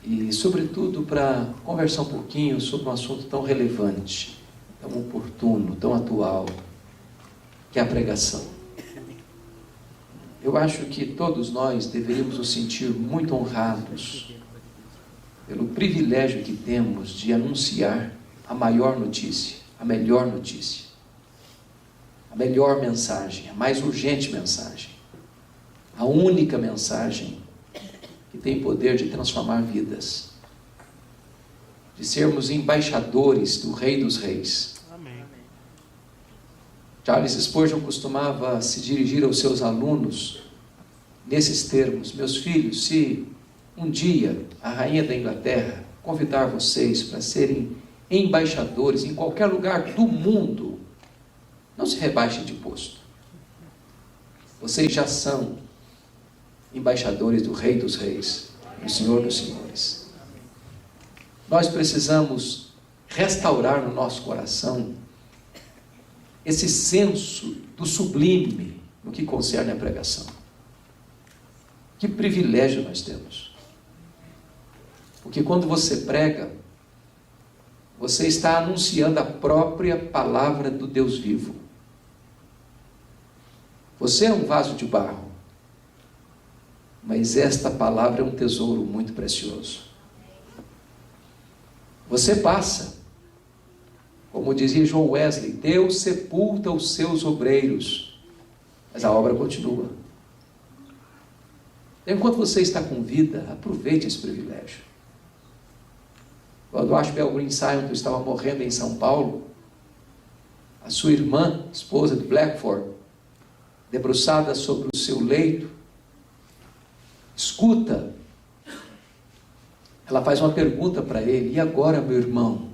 e sobretudo para conversar um pouquinho sobre um assunto tão relevante, tão oportuno, tão atual, que é a pregação. Eu acho que todos nós deveríamos nos sentir muito honrados pelo privilégio que temos de anunciar a maior notícia, a melhor notícia, a melhor mensagem, a mais urgente mensagem, a única mensagem que tem poder de transformar vidas, de sermos embaixadores do Rei dos Reis. Amém. Charles Spurgeon costumava se dirigir aos seus alunos nesses termos: meus filhos, se um dia a rainha da Inglaterra convidar vocês para serem embaixadores em qualquer lugar do mundo, não se rebaixem de posto. Vocês já são embaixadores do Rei dos Reis, do Senhor dos Senhores. Nós precisamos restaurar no nosso coração esse senso do sublime no que concerne a pregação. Que privilégio nós temos! Porque quando você prega, você está anunciando a própria palavra do Deus vivo. Você é um vaso de barro, mas esta palavra é um tesouro muito precioso. Você passa, como dizia John Wesley, Deus sepulta os seus obreiros, mas a obra continua. Enquanto você está com vida, aproveite esse privilégio. Quando Ashbel Green Sion estava morrendo em São Paulo, a sua irmã, esposa de Blackford, debruçada sobre o seu leito, escuta, ela faz uma pergunta para ele: e agora, meu irmão?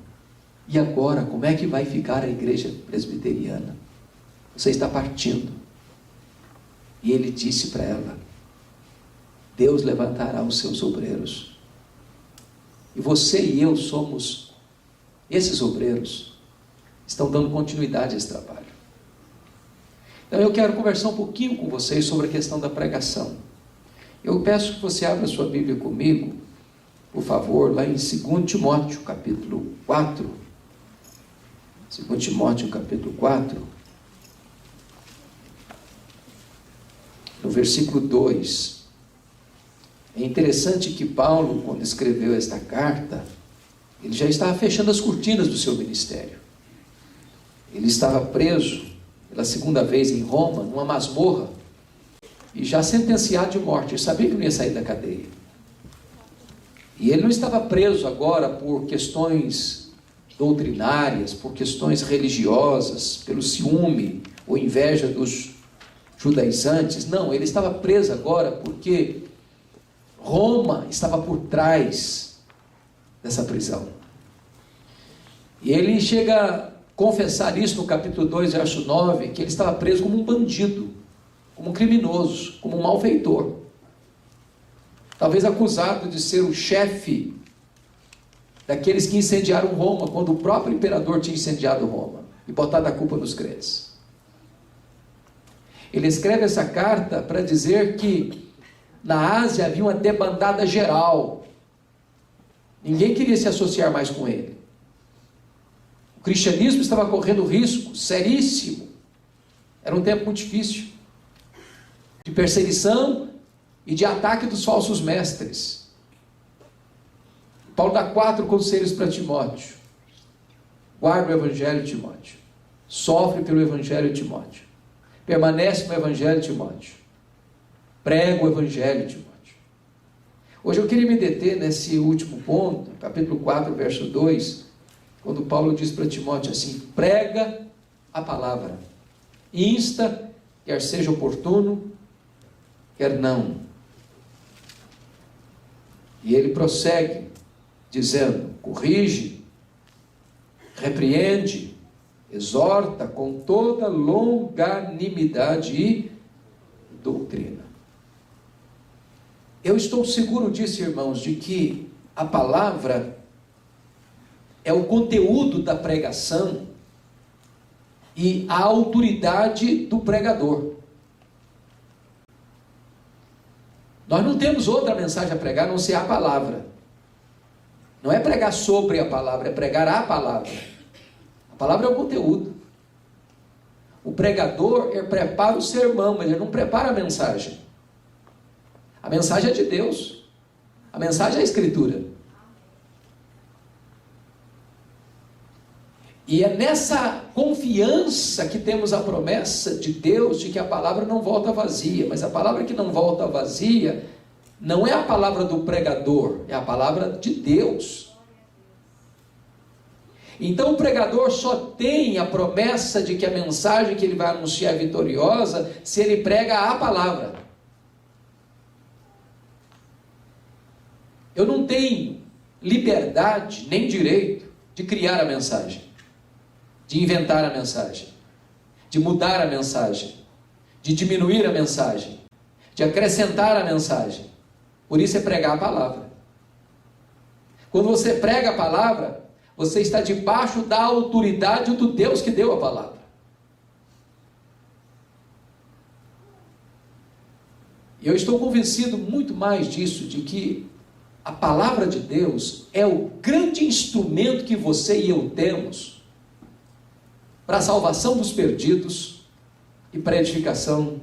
E agora, como é que vai ficar a igreja presbiteriana? Você está partindo. E ele disse para ela: Deus levantará os seus obreiros. E você e eu somos esses obreiros, estão dando continuidade a esse trabalho. Então eu quero conversar um pouquinho com vocês sobre a questão da pregação. Eu peço que você abra sua Bíblia comigo, por favor, lá em 2 Timóteo, capítulo 4. 2 Timóteo, capítulo 4. No versículo 2. É interessante que Paulo, quando escreveu esta carta, ele já estava fechando as cortinas do seu ministério. Ele estava preso pela segunda vez em Roma, numa masmorra, e já sentenciado de morte. Ele sabia que não ia sair da cadeia. E ele não estava preso agora por questões doutrinárias, por questões religiosas, pelo ciúme ou inveja dos judaizantes. Não, ele estava preso agora porque Roma estava por trás dessa prisão. E ele chega a confessar isso no capítulo 2, verso 9, que ele estava preso como um bandido, como um criminoso, como um malfeitor. Talvez acusado de ser o chefe daqueles que incendiaram Roma, quando o próprio imperador tinha incendiado Roma, e botado a culpa nos crentes. Ele escreve essa carta para dizer que na Ásia havia uma debandada geral. Ninguém queria se associar mais com ele. O cristianismo estava correndo risco seríssimo. Era um tempo muito difícil, de perseguição e de ataque dos falsos mestres. Paulo dá 4 conselhos para Timóteo. Guarda o evangelho, Timóteo. Sofre pelo evangelho, Timóteo. Permanece no evangelho, Timóteo. Prega o evangelho, Timóteo. Hoje eu queria me deter nesse último ponto, capítulo 4, verso 2, quando Paulo diz para Timóteo assim: prega a palavra, insta, quer seja oportuno, quer não. E ele prossegue dizendo: corrige, repreende, exorta com toda longanimidade e doutrina. Eu estou seguro disso, irmãos, de que a palavra é o conteúdo da pregação e a autoridade do pregador. Nós não temos outra mensagem a pregar a não ser a palavra. Não é pregar sobre a palavra, é pregar a palavra. A palavra é o conteúdo. O pregador, ele prepara o sermão, mas ele não prepara a mensagem. A mensagem é de Deus. A mensagem é a Escritura. E é nessa confiança que temos a promessa de Deus de que a palavra não volta vazia. Mas a palavra que não volta vazia não é a palavra do pregador, é a palavra de Deus. Então o pregador só tem a promessa de que a mensagem que ele vai anunciar é vitoriosa se ele prega a palavra. Eu não tenho liberdade nem direito de criar a mensagem, de inventar a mensagem, de mudar a mensagem, de diminuir a mensagem, de acrescentar a mensagem. Por isso é pregar a palavra. Quando você prega a palavra, você está debaixo da autoridade do Deus que deu a palavra. E eu estou convencido muito mais disso, de que a palavra de Deus é o grande instrumento que você e eu temos para a salvação dos perdidos e para a edificação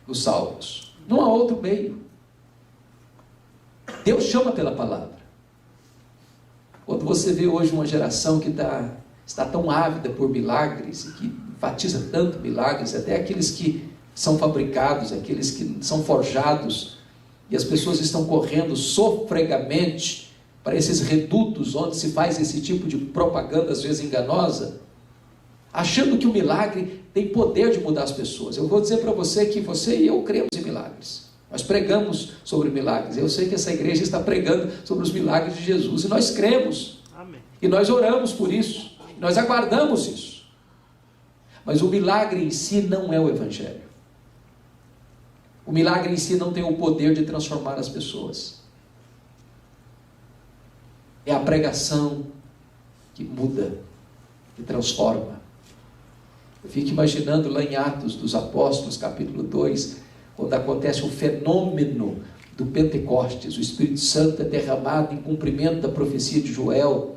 dos salvos. Não há outro meio. Deus chama pela palavra. Quando você vê hoje uma geração que está tão ávida por milagres, e que enfatiza tanto milagres, até aqueles que são fabricados, aqueles que são forjados, e as pessoas estão correndo sofregamente para esses redutos onde se faz esse tipo de propaganda, às vezes enganosa, achando que o milagre tem poder de mudar as pessoas. Eu vou dizer para você que você e eu cremos em milagres. Nós pregamos sobre milagres. Eu sei que essa igreja está pregando sobre os milagres de Jesus, e nós cremos. Amém. E nós oramos por isso, e nós aguardamos isso. Mas o milagre em si não é o Evangelho. O milagre em si não tem o poder de transformar as pessoas. É a pregação que muda, que transforma. Eu fico imaginando lá em Atos dos Apóstolos, capítulo 2, quando acontece o fenômeno do Pentecostes, o Espírito Santo é derramado em cumprimento da profecia de Joel.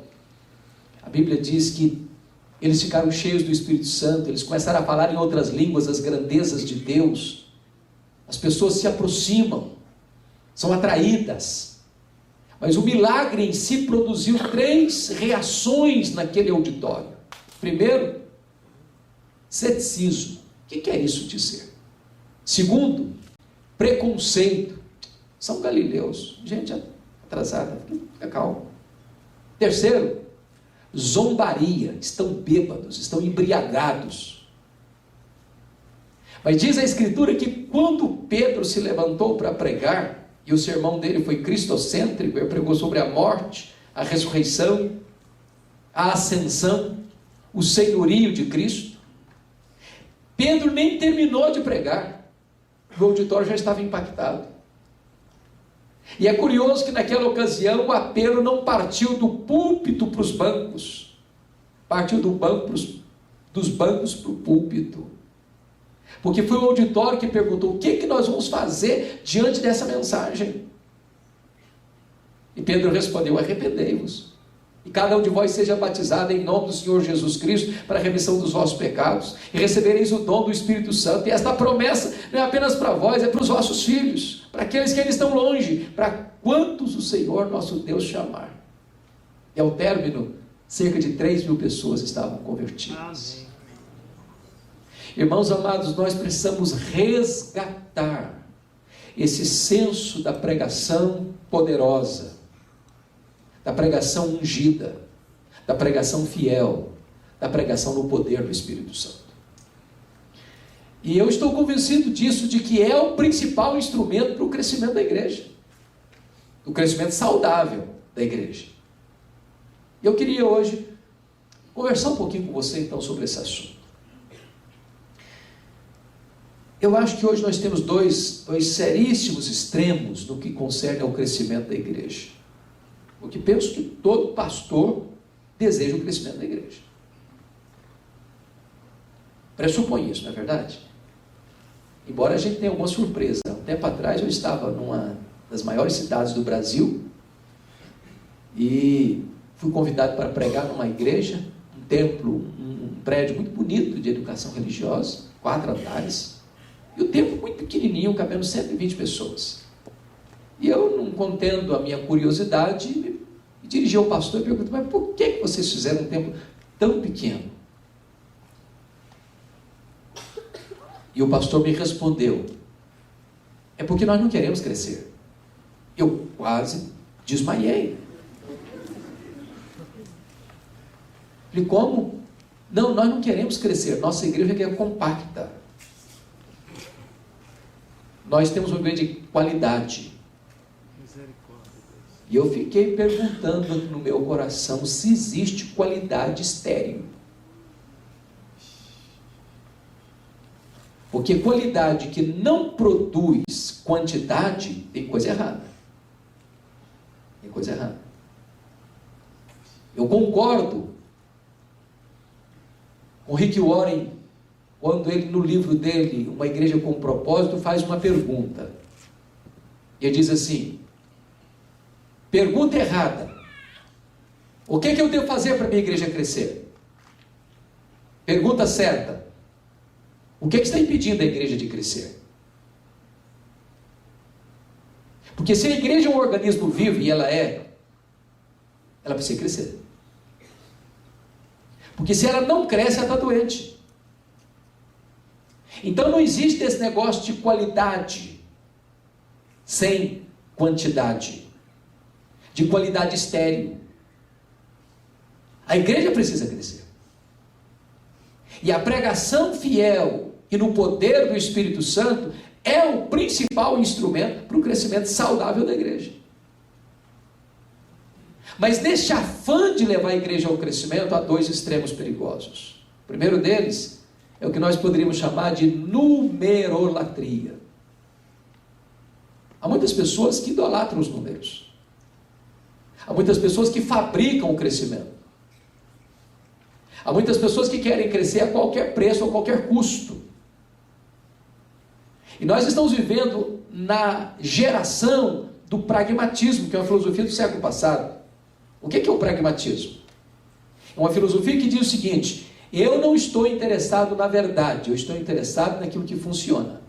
A Bíblia diz que eles ficaram cheios do Espírito Santo, eles começaram a falar em outras línguas as grandezas de Deus. As pessoas se aproximam, são atraídas. Mas o milagre em si produziu 3 reações naquele auditório. Primeiro, ceticismo. O que é isso dizer? Segundo, preconceito. São galileus, gente atrasada, fica calmo. Terceiro, zombaria. Estão bêbados, estão embriagados. Mas diz a Escritura que quando Pedro se levantou para pregar, e o sermão dele foi cristocêntrico, ele pregou sobre a morte, a ressurreição, a ascensão, o senhorio de Cristo, Pedro nem terminou de pregar, o auditório já estava impactado. E é curioso que naquela ocasião o apelo não partiu do púlpito para os bancos, partiu dos bancos para o púlpito. Porque foi o auditório que perguntou: o que nós vamos fazer diante dessa mensagem? E Pedro respondeu: arrependei-vos, e cada um de vós seja batizado em nome do Senhor Jesus Cristo para a remissão dos vossos pecados, e recebereis o dom do Espírito Santo. E esta promessa não é apenas para vós, é para os vossos filhos, para aqueles que ainda estão longe, para quantos o Senhor nosso Deus chamar. E ao término, cerca de 3.000 pessoas estavam convertidas. Amém. Irmãos amados, nós precisamos resgatar esse senso da pregação poderosa, da pregação ungida, da pregação fiel, da pregação no poder do Espírito Santo. E eu estou convencido disso, de que é o principal instrumento para o crescimento da igreja, o crescimento saudável da igreja. E eu queria hoje conversar um pouquinho com você então sobre esse assunto. Eu acho que hoje nós temos dois seríssimos extremos no que concerne ao crescimento da igreja. Porque penso que todo pastor deseja o crescimento da igreja. Pressupõe isso, não é verdade? Embora a gente tenha alguma surpresa. Um tempo atrás eu estava numa das maiores cidades do Brasil, E fui convidado para pregar numa igreja, um templo, um prédio muito bonito de educação religiosa, 4 andares, e o templo muito pequenininho, cabendo 120 pessoas. E eu, não contendo a minha curiosidade, me dirigi ao pastor e perguntei: mas por que vocês fizeram um templo tão pequeno? E o pastor me respondeu: é porque nós não queremos crescer. Eu quase desmaiei. Falei: como? Não, nós não queremos crescer. Nossa igreja é compacta. Nós temos uma igreja de qualidade. E eu fiquei perguntando no meu coração se existe qualidade estéril. Porque qualidade que não produz quantidade, tem coisa errada. Tem coisa errada. Eu concordo com Rick Warren, quando ele, no livro dele, Uma Igreja com Propósito, faz uma pergunta. Ele diz assim: pergunta errada. O que eu devo fazer para a minha igreja crescer? Pergunta certa. O que está impedindo a igreja de crescer? Porque se a igreja é um organismo vivo, e ela precisa crescer. Porque se ela não cresce, ela está doente. Então não existe esse negócio de qualidade sem quantidade, de qualidade estéril. A igreja precisa crescer. E a pregação fiel e no poder do Espírito Santo é o principal instrumento para o crescimento saudável da igreja. Mas neste afã de levar a igreja ao crescimento, há 2 extremos perigosos. O primeiro deles é o que nós poderíamos chamar de numerolatria. Há muitas pessoas que idolatram os números. Há muitas pessoas que fabricam o crescimento. Há muitas pessoas que querem crescer a qualquer preço, a qualquer custo. E nós estamos vivendo na geração do pragmatismo, que é uma filosofia do século passado. O que é o pragmatismo? É uma filosofia que diz o seguinte: eu não estou interessado na verdade, eu estou interessado naquilo que funciona.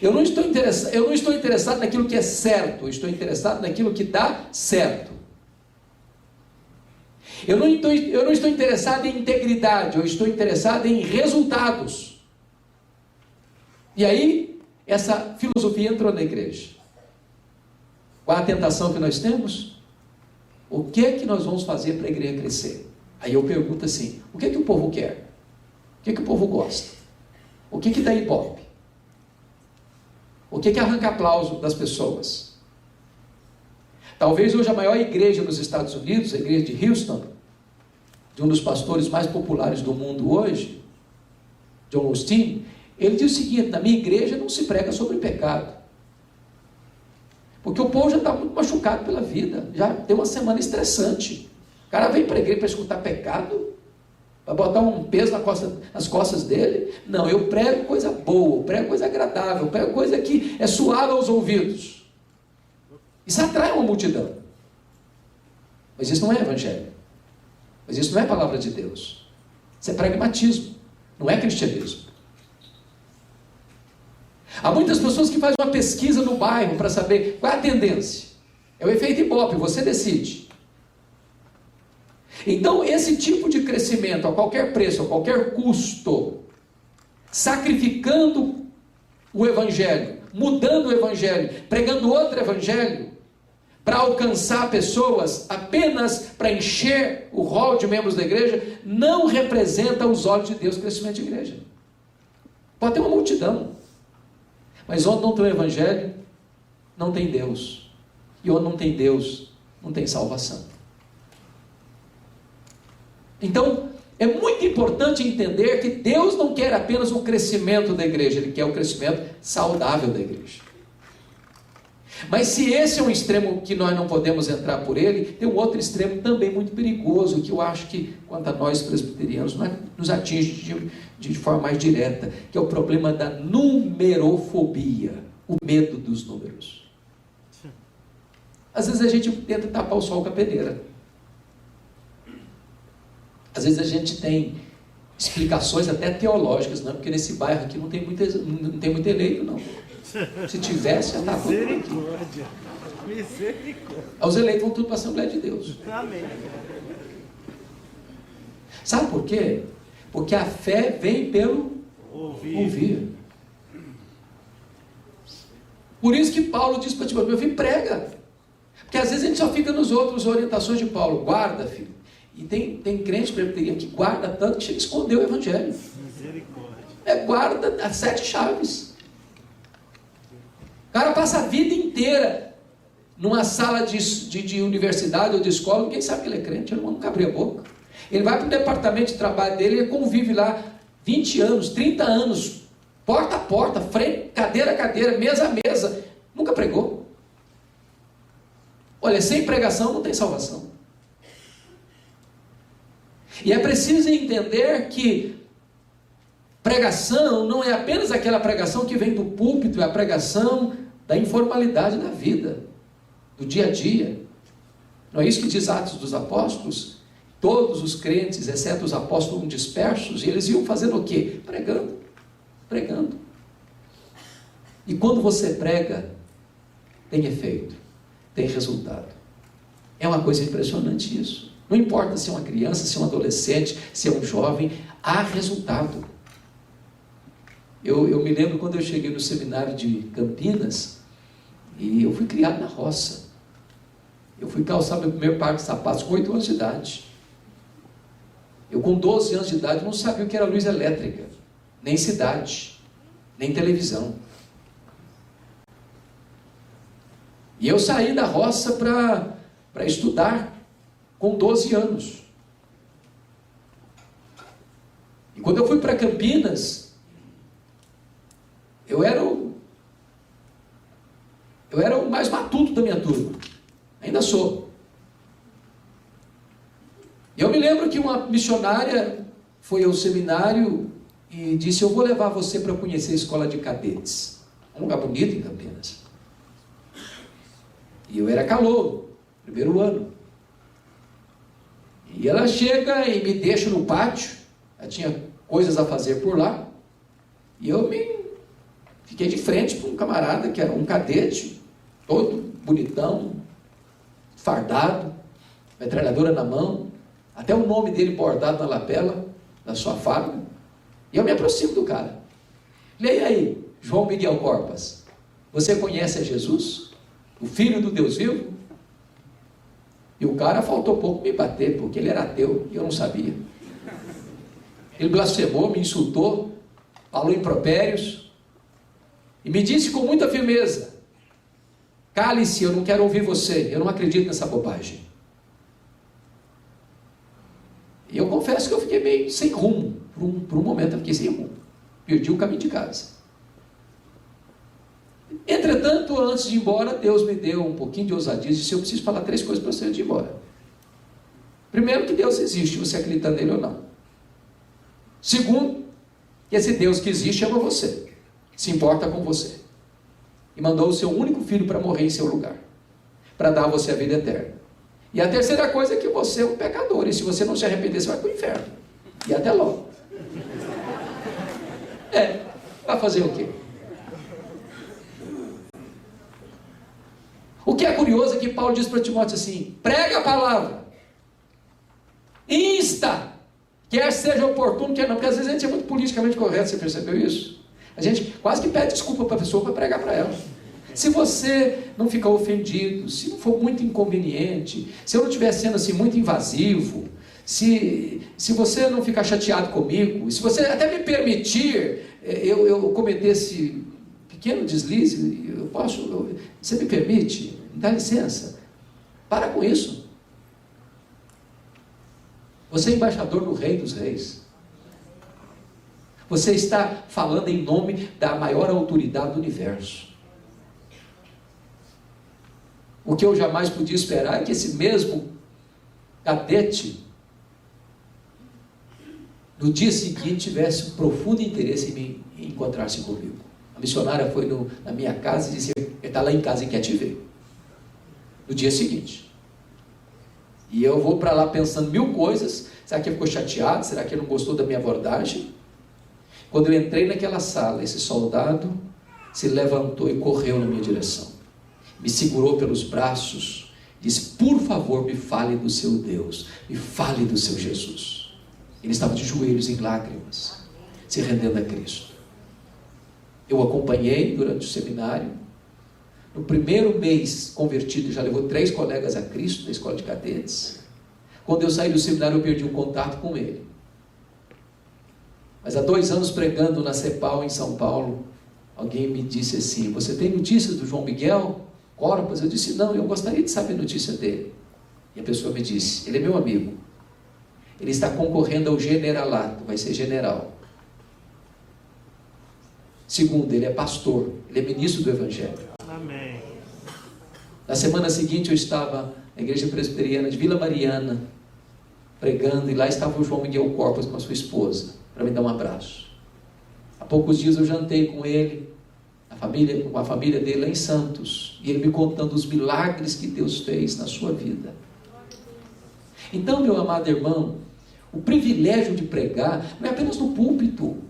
Eu não estou interessado naquilo que é certo, eu estou interessado naquilo que dá certo. Eu não estou interessado em integridade, eu estou interessado em resultados. E aí, essa filosofia entrou na igreja. Qual a tentação que nós temos? O que é que nós vamos fazer para a igreja crescer? Aí eu pergunto assim: o que é que o povo quer? O que é que o povo gosta? O que é que dá ibope? O que é que arranca aplauso das pessoas? Talvez hoje a maior igreja nos Estados Unidos, a igreja de Houston, de um dos pastores mais populares do mundo hoje, John Osteen, ele diz o seguinte: na minha igreja não se prega sobre pecado. Porque o povo já está muito machucado pela vida, já tem uma semana estressante. O cara vem para a igreja para escutar pecado, vai botar um peso nas costas dele. Não, eu prego coisa boa, eu prego coisa agradável, eu prego coisa que é suave aos ouvidos. Isso atrai uma multidão. Mas isso não é evangelho. Mas isso não é palavra de Deus. Isso é pragmatismo, não é cristianismo. Há muitas pessoas que fazem uma pesquisa no bairro para saber qual é a tendência. É o efeito Ibope, você decide. Então, esse tipo de crescimento a qualquer preço, a qualquer custo, sacrificando o evangelho, mudando o evangelho, pregando outro evangelho, para alcançar pessoas apenas para encher o rol de membros da igreja, não representa aos olhos de Deus o crescimento de igreja. Pode ter uma multidão, mas onde não tem o evangelho, não tem Deus. E onde não tem Deus, não tem salvação. Então, é muito importante entender que Deus não quer apenas o crescimento da igreja, Ele quer o crescimento saudável da igreja. Mas se esse é um extremo que nós não podemos entrar por ele, tem um outro extremo também muito perigoso, que eu acho que, quanto a nós presbiterianos, nos atinge de forma mais direta, que é o problema da numerofobia, o medo dos números. Às vezes a gente tenta tapar o sol com a peneira. Às vezes a gente tem explicações até teológicas, não, porque nesse bairro aqui não tem muito eleito, não. Se tivesse, já estava. Misericórdia. Misericórdia. Os eleitos vão tudo para a Assembleia de Deus. Amém. Sabe por quê? Porque a fé vem pelo ouvir. Por isso que Paulo diz para Timóteo: meu filho, prega. Porque às vezes a gente só fica nos outros orientações de Paulo. Guarda, filho. E tem crente presbiteriano que guarda tanto que chega a esconder o evangelho. Misericórdia. Guarda as 7 chaves. O cara passa a vida inteira numa sala de universidade ou de escola, ninguém sabe que ele é crente, ele nunca abriu a boca. Ele vai para o departamento de trabalho dele, ele convive lá 20 anos, 30 anos, porta a porta, frente, cadeira a cadeira, mesa a mesa, nunca pregou. Olha, sem pregação não tem salvação. E é preciso entender que pregação não é apenas aquela pregação que vem do púlpito, é a pregação da informalidade da vida, do dia a dia. Não é isso que diz Atos dos Apóstolos? Todos os crentes, exceto os apóstolos, foram dispersos, e eles iam fazendo o quê? Pregando. Pregando. E quando você prega, tem efeito, tem resultado. É uma coisa impressionante isso. Não importa se é uma criança, se é um adolescente, se é um jovem, há resultado. Eu me lembro quando eu cheguei no seminário de Campinas, e eu fui criado na roça. Eu fui calçar meu primeiro par de sapatos com 8 anos de idade. Eu com 12 anos de idade não sabia o que era luz elétrica, nem cidade, nem televisão. E eu saí da roça para estudar com 12 anos. E quando eu fui para Campinas, eu era o mais matuto da minha turma. Ainda sou. E eu me lembro que uma missionária foi ao seminário e disse: eu vou levar você para conhecer a escola de cadetes. Um lugar bonito em Campinas. E eu era calouro, primeiro ano. E ela chega e me deixa no pátio. Ela tinha coisas a fazer por lá. E eu fiquei de frente para um camarada que era um cadete, todo bonitão, fardado, metralhadora na mão, até o nome dele bordado na lapela da sua farda. E eu me aproximo do cara. Leia aí, João Miguel Corpas. Você conhece a Jesus? O Filho do Deus vivo? E o cara faltou pouco me bater, porque ele era ateu e eu não sabia. Ele blasfemou, me insultou, falou impropérios e me disse com muita firmeza: cale-se, eu não quero ouvir você, eu não acredito nessa bobagem. E eu confesso que eu fiquei meio sem rumo. Por um momento eu fiquei sem rumo. Perdi o caminho de casa. Entretanto, antes de ir embora, Deus me deu um pouquinho de ousadia e disse: eu preciso falar 3 coisas para você antes de ir embora. Primeiro, que Deus existe, você acredita nele ou não. Segundo, que esse Deus que existe ama você, se importa com você, e mandou o seu único filho para morrer em seu lugar, para dar a você a vida eterna. E a terceira coisa é que você é um pecador, e se você não se arrepender, você vai para o inferno. E até logo. Vai fazer o quê? O que é curioso é que Paulo diz para Timóteo assim: prega a palavra, insta, quer seja oportuno, quer não, porque às vezes a gente é muito politicamente correto, você percebeu isso? A gente quase que pede desculpa para a pessoa para pregar para ela. Se você não ficar ofendido, se não for muito inconveniente, se eu não estiver sendo assim muito invasivo, se você não ficar chateado comigo, se você até me permitir eu cometer esse pequeno deslize, você me permite? Me dá licença? Para com isso. Você é embaixador do Rei dos Reis. Você está falando em nome da maior autoridade do universo. O que eu jamais podia esperar é que esse mesmo cadete, no dia seguinte, tivesse um profundo interesse em encontrar-se comigo. A missionária foi na minha casa e disse: ele está lá em casa e quer te ver. no dia seguinte. E eu vou para lá pensando mil coisas. Será que ele ficou chateado? Será que ele não gostou da minha abordagem? Quando eu entrei naquela sala, esse soldado se levantou e correu na minha direção. Me segurou pelos braços, disse: por favor, me fale do seu Deus, me fale do seu Jesus. Ele estava de joelhos em lágrimas, se rendendo a Cristo. Eu acompanhei durante o seminário. No primeiro mês convertido, já levou 3 colegas a Cristo da escola de cadetes. Quando eu saí do seminário, eu perdi o contato com ele. Mas há 2 anos pregando na CEPAL em São Paulo, alguém me disse assim: você tem notícias do João Miguel Corpas? Eu disse: não, eu gostaria de saber a notícia dele. E a pessoa me disse: ele é meu amigo, ele está concorrendo ao generalato, vai ser general. Segundo, ele é pastor, ele é ministro do Evangelho. Amém. Na semana seguinte eu estava na igreja presbiteriana de Vila Mariana, pregando, e lá estava o João Miguel Corpas com a sua esposa, para me dar um abraço. Há poucos dias eu jantei com ele, com a família dele lá em Santos, e ele me contando os milagres que Deus fez na sua vida. Então, meu amado irmão, o privilégio de pregar não é apenas no púlpito,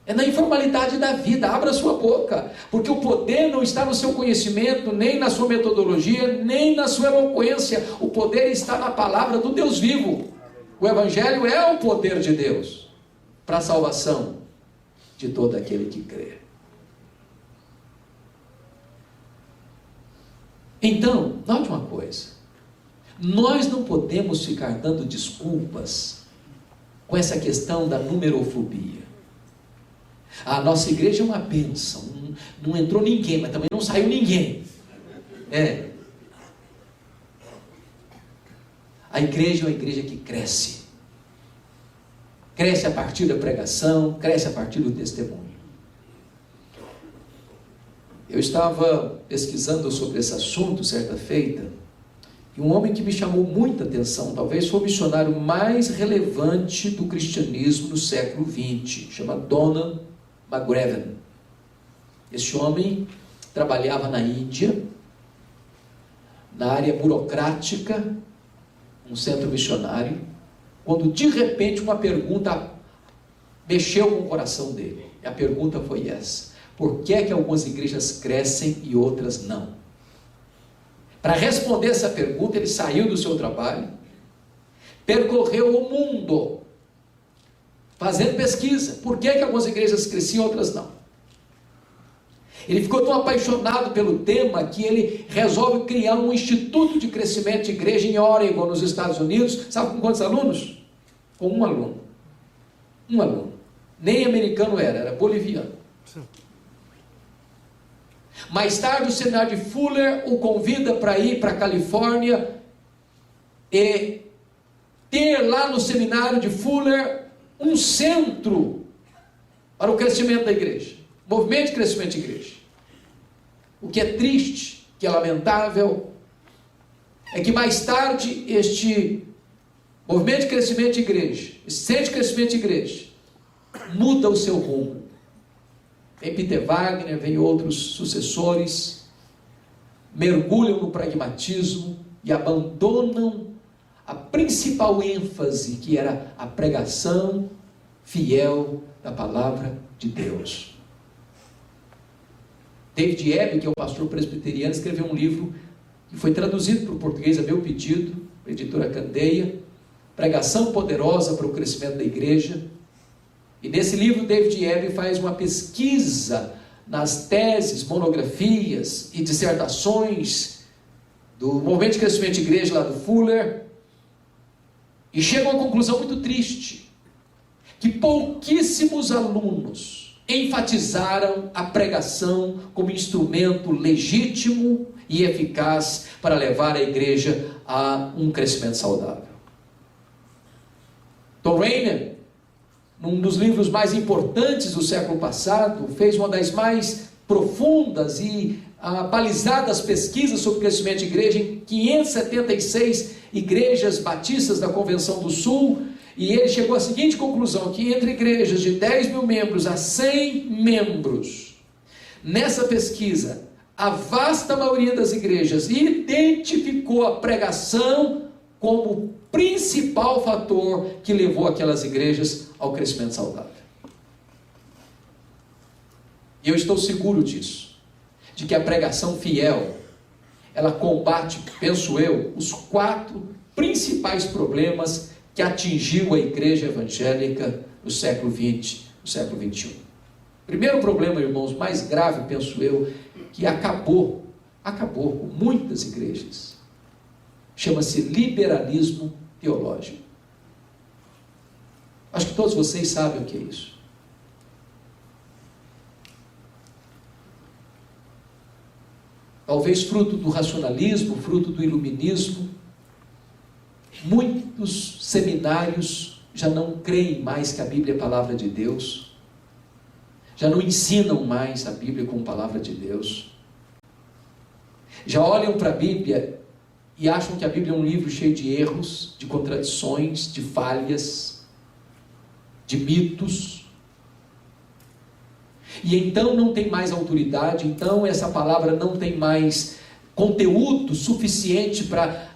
é na informalidade da vida. Abra sua boca, porque o poder não está no seu conhecimento, nem na sua metodologia, nem na sua eloquência. O poder está na palavra do Deus vivo. O Evangelho é o poder de Deus para a salvação de todo aquele que crê. Então, note uma coisa: nós não podemos ficar dando desculpas com essa questão da numerofobia. A nossa igreja é uma bênção, não entrou ninguém, mas também não saiu ninguém. A igreja é uma igreja que cresce. Cresce a partir da pregação, cresce a partir do testemunho. Eu estava pesquisando sobre esse assunto certa feita, e um homem que me chamou muita atenção, talvez foi o missionário mais relevante do cristianismo no século XX, chama Donald McGavran. Esse homem trabalhava na Índia, na área burocrática, um centro missionário, quando de repente uma pergunta mexeu com o coração dele. E a pergunta foi essa: por que é que algumas igrejas crescem e outras não? Para responder essa pergunta, ele saiu do seu trabalho, percorreu o mundo, fazendo pesquisa. Por que é que algumas igrejas cresciam e outras não? Ele ficou tão apaixonado pelo tema que ele resolve criar um instituto de crescimento de igreja em Oregon, nos Estados Unidos. Sabe com quantos alunos? Com um aluno. Um aluno. Nem americano era boliviano. Mais tarde o seminário de Fuller o convida para ir para a Califórnia e ter lá no seminário de Fuller um centro para o crescimento da igreja, movimento de crescimento de igreja. O que é triste, que é lamentável, é que mais tarde este movimento de crescimento de igreja, esse centro de crescimento de igreja, muda o seu rumo. Vem Peter Wagner, vem outros sucessores, mergulham no pragmatismo e abandonam a principal ênfase, que era a pregação fiel da palavra de Deus. David Ebb, que é um pastor presbiteriano, escreveu um livro que foi traduzido para o português a meu pedido, a editora Candeia, Pregação Poderosa para o Crescimento da Igreja. E nesse livro David Ebb faz uma pesquisa nas teses, monografias e dissertações do movimento de crescimento de igreja lá do Fuller, e chega a uma conclusão muito triste, que pouquíssimos alunos enfatizaram a pregação como instrumento legítimo e eficaz para levar a igreja a um crescimento saudável. Tom Rainer, num dos livros mais importantes do século passado, fez uma das mais profundas e balizadas pesquisas sobre o crescimento de igreja em 576 igrejas batistas da Convenção do Sul, e ele chegou à seguinte conclusão: que entre igrejas de 10 mil membros a 100 membros, nessa pesquisa, a vasta maioria das igrejas identificou a pregação como o principal fator que levou aquelas igrejas ao crescimento saudável. E eu estou seguro disso, de que a pregação fiel, ela combate, penso eu, os 4 principais problemas que atingiu a igreja evangélica no século XX, no século XXI. Primeiro problema, irmãos, mais grave, penso eu, que acabou com muitas igrejas, chama-se liberalismo teológico. Acho que todos vocês sabem o que é isso. Talvez fruto do racionalismo, fruto do iluminismo, muitos seminários já não creem mais que a Bíblia é a palavra de Deus, já não ensinam mais a Bíblia como palavra de Deus, já olham para a Bíblia e acham que a Bíblia é um livro cheio de erros, de contradições, de falhas, de mitos, e então não tem mais autoridade, então essa palavra não tem mais conteúdo suficiente para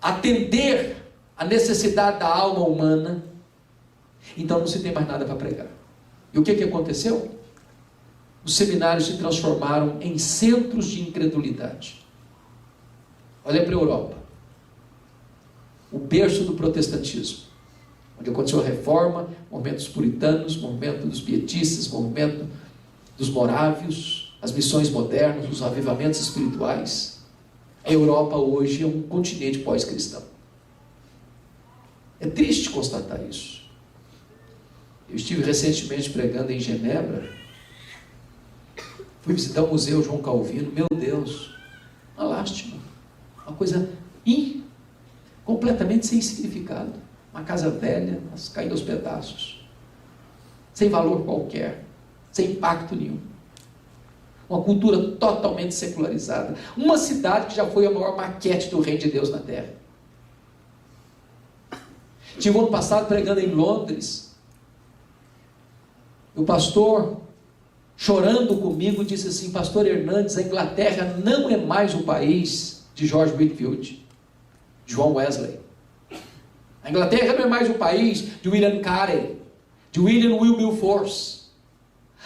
atender a necessidade da alma humana, então não se tem mais nada para pregar. E o que aconteceu? Os seminários se transformaram em centros de incredulidade. Olha para a Europa, o berço do protestantismo, onde aconteceu a reforma, movimento dos puritanos, movimento dos pietistas, movimento dos morávios, as missões modernas, os avivamentos espirituais. A Europa hoje é um continente pós-cristão. É triste constatar isso. Eu estive recentemente pregando em Genebra, fui visitar o Museu João Calvino, meu Deus, uma lástima, uma coisa completamente sem significado, uma casa velha, mas caindo aos pedaços, sem valor qualquer, sem impacto nenhum, uma cultura totalmente secularizada, uma cidade que já foi a maior maquete do reino de Deus na terra. Tive ano passado pregando em Londres, o pastor, chorando comigo, disse assim: pastor Hernandes, a Inglaterra não é mais o país de George Whitefield, de John Wesley. A Inglaterra não é mais o país de William Carey, de William Wilberforce.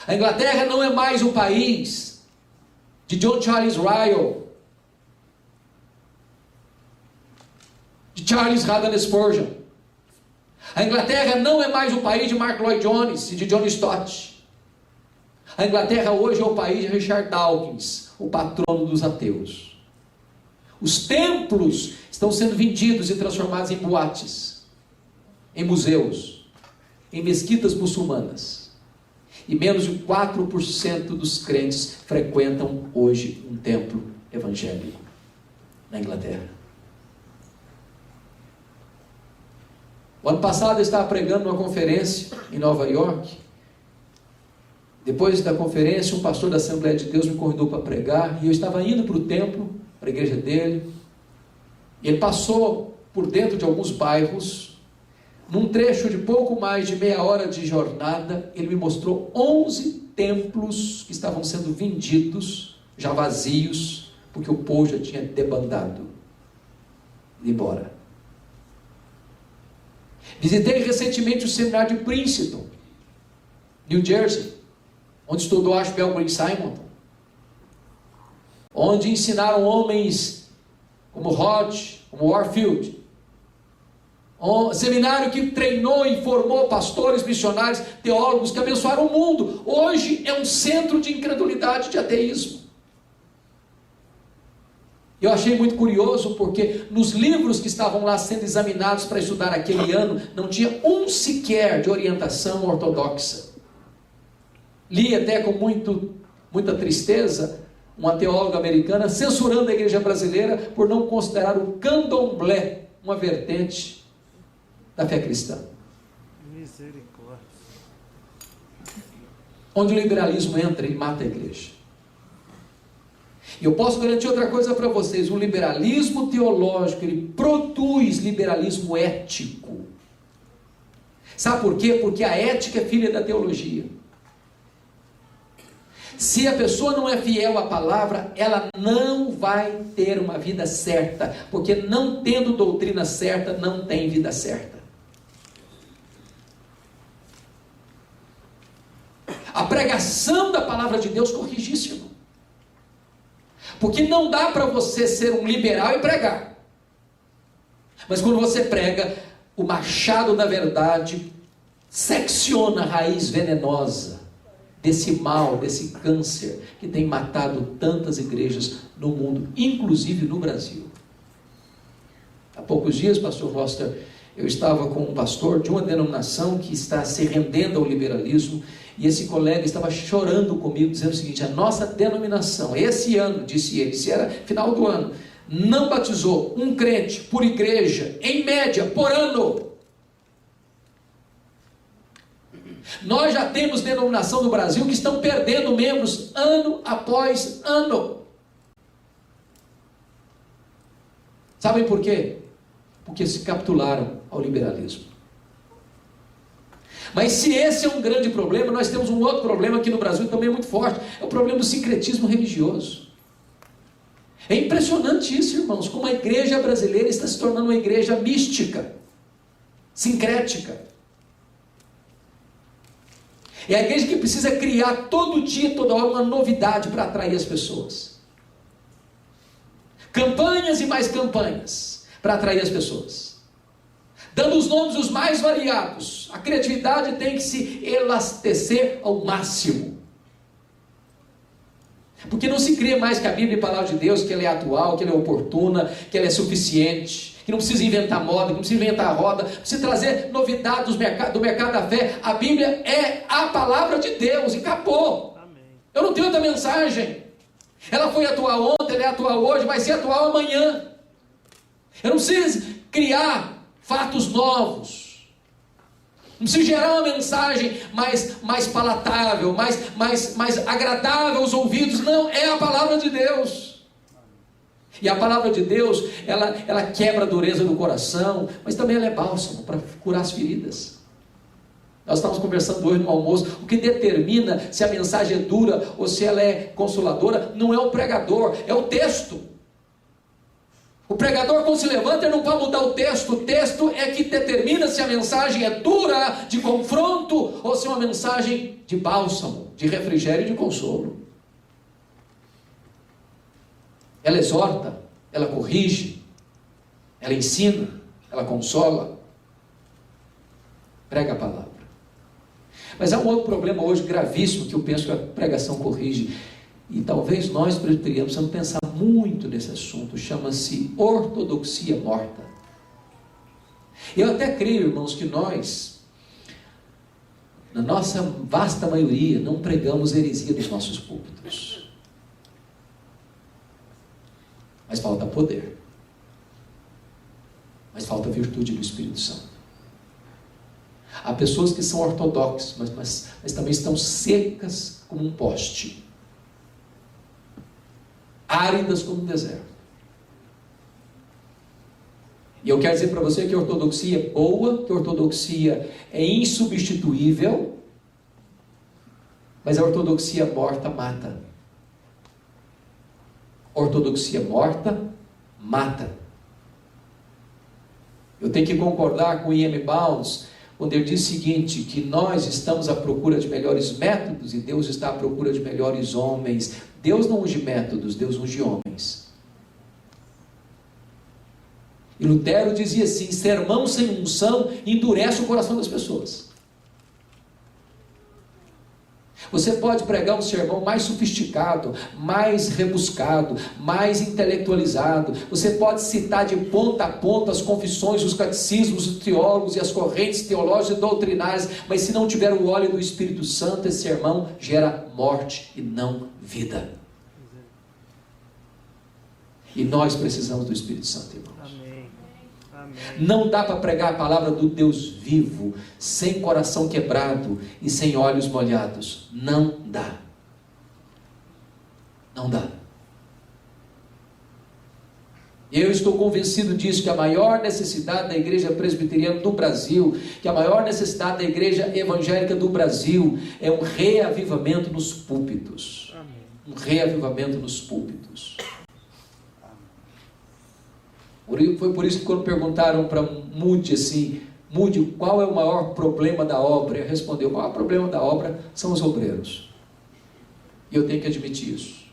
A Inglaterra não é mais o país de John Charles Ryle, de Charles Haddon Spurgeon. A Inglaterra não é mais o país de Mark Lloyd Jones e de John Stott. A Inglaterra hoje é o país de Richard Dawkins, o patrono dos ateus. Os templos estão sendo vendidos e transformados em boates, em museus, em mesquitas muçulmanas. E menos de 4% dos crentes frequentam hoje um templo evangélico na Inglaterra. O ano passado eu estava pregando numa conferência em Nova York. Depois da conferência, um pastor da Assembleia de Deus me convidou para pregar, e eu estava indo para o templo, para a igreja dele, e ele passou por dentro de alguns bairros, num trecho de pouco mais de meia hora de jornada, ele me mostrou 11 templos que estavam sendo vendidos, já vazios, porque o povo já tinha debandado, ido embora. Visitei recentemente o seminário de Princeton, New Jersey, onde estudou Ashbel Green Simon, onde ensinaram homens como Hodge, como Warfield, um seminário que treinou e formou pastores, missionários, teólogos que abençoaram o mundo. Hoje é um centro de incredulidade, de ateísmo. Eu achei muito curioso, porque nos livros que estavam lá sendo examinados para estudar aquele ano, não tinha um sequer de orientação ortodoxa. Li até com muita tristeza uma teóloga americana censurando a igreja brasileira por não considerar o candomblé uma vertente da fé cristã. Misericórdia. Onde o liberalismo entra e mata a igreja. E eu posso garantir outra coisa para vocês: o liberalismo teológico, ele produz liberalismo ético. Sabe por quê? Porque a ética é filha da teologia. Se a pessoa não é fiel à palavra, ela não vai ter uma vida certa, porque não tendo doutrina certa, não tem vida certa. A pregação da palavra de Deus corrige isso, irmão. Porque não dá para você ser um liberal e pregar. Mas quando você prega, o machado da verdade secciona a raiz venenosa desse mal, desse câncer que tem matado tantas igrejas no mundo, inclusive no Brasil. Há poucos dias, pastor Foster, eu estava com um pastor de uma denominação que está se rendendo ao liberalismo, e esse colega estava chorando comigo, dizendo o seguinte: a nossa denominação, esse ano, disse ele, se era final do ano, não batizou um crente por igreja, em média, por ano. Nós já temos denominação no Brasil que estão perdendo membros ano após ano. Sabem por quê? Porque se capitularam ao liberalismo. Mas se esse é um grande problema, nós temos um outro problema aqui no Brasil também muito forte. É o problema do sincretismo religioso. É impressionante isso, irmãos, como a igreja brasileira está se tornando uma igreja mística, sincrética. É a igreja que precisa criar todo dia, toda hora, uma novidade para atrair as pessoas. Campanhas e mais campanhas para atrair as pessoas. Dando os nomes os mais variados. A criatividade tem que se elastecer ao máximo. Porque não se crê mais que a Bíblia é a palavra de Deus, que ela é atual, que ela é oportuna, que ela é suficiente, que não precisa inventar moda, que não precisa inventar a roda, precisa trazer novidades do mercado da fé. A Bíblia é a palavra de Deus e acabou. Amém. Eu não tenho outra mensagem. Ela foi atual ontem, ela é atual hoje, vai ser atual amanhã. Eu não preciso criar fatos novos. Não precisa gerar uma mensagem mais palatável, mais agradável aos ouvidos. Não, é a palavra de Deus. E a palavra de Deus, ela quebra a dureza do coração, mas também ela é bálsamo para curar as feridas. Nós estávamos conversando hoje no almoço. O que determina se a mensagem é dura ou se ela é consoladora não é o pregador, é o texto. O pregador, quando se levanta, ele não pode mudar o texto é que determina se a mensagem é dura, de confronto, ou se é uma mensagem de bálsamo, de refrigério e de consolo. Ela exorta, ela corrige, ela ensina, ela consola. Prega a palavra. Mas há um outro problema hoje gravíssimo que eu penso que a pregação corrige. E talvez nós presbiterianos precisamos pensar muito nesse assunto. Chama-se ortodoxia morta. Eu até creio, irmãos, que nós, na nossa vasta maioria, não pregamos heresia dos nossos púlpitos. Mas falta poder. Mas falta virtude do Espírito Santo. Há pessoas que são ortodoxas, mas também estão secas como um poste. Áridas como um deserto. E eu quero dizer para você que a ortodoxia é boa, que a ortodoxia é insubstituível, mas a ortodoxia morta mata. Ortodoxia morta mata. Eu tenho que concordar com I.M. Bounds quando ele diz o seguinte, que nós estamos à procura de melhores métodos e Deus está à procura de melhores homens. Deus não unge métodos, Deus unge homens. E Lutero dizia assim, sermão sem unção endurece o coração das pessoas. Você pode pregar um sermão mais sofisticado, mais rebuscado, mais intelectualizado. Você pode citar de ponta a ponta as confissões, os catecismos, os teólogos e as correntes teológicas e doutrinárias, mas se não tiver o óleo do Espírito Santo, esse sermão gera morte e não vida. E nós precisamos do Espírito Santo, irmãos. Amém. Não dá para pregar a palavra do Deus vivo sem coração quebrado e sem olhos molhados. Não dá. Não dá. Eu estou convencido disso, que a maior necessidade da igreja presbiteriana do Brasil, que a maior necessidade da igreja evangélica do Brasil é um reavivamento nos púlpitos. Um reavivamento nos púlpitos. Foi por isso que quando perguntaram para Moody assim, Moody, qual é o maior problema da obra? Ele respondeu, o maior problema da obra são os obreiros. E eu tenho que admitir isso.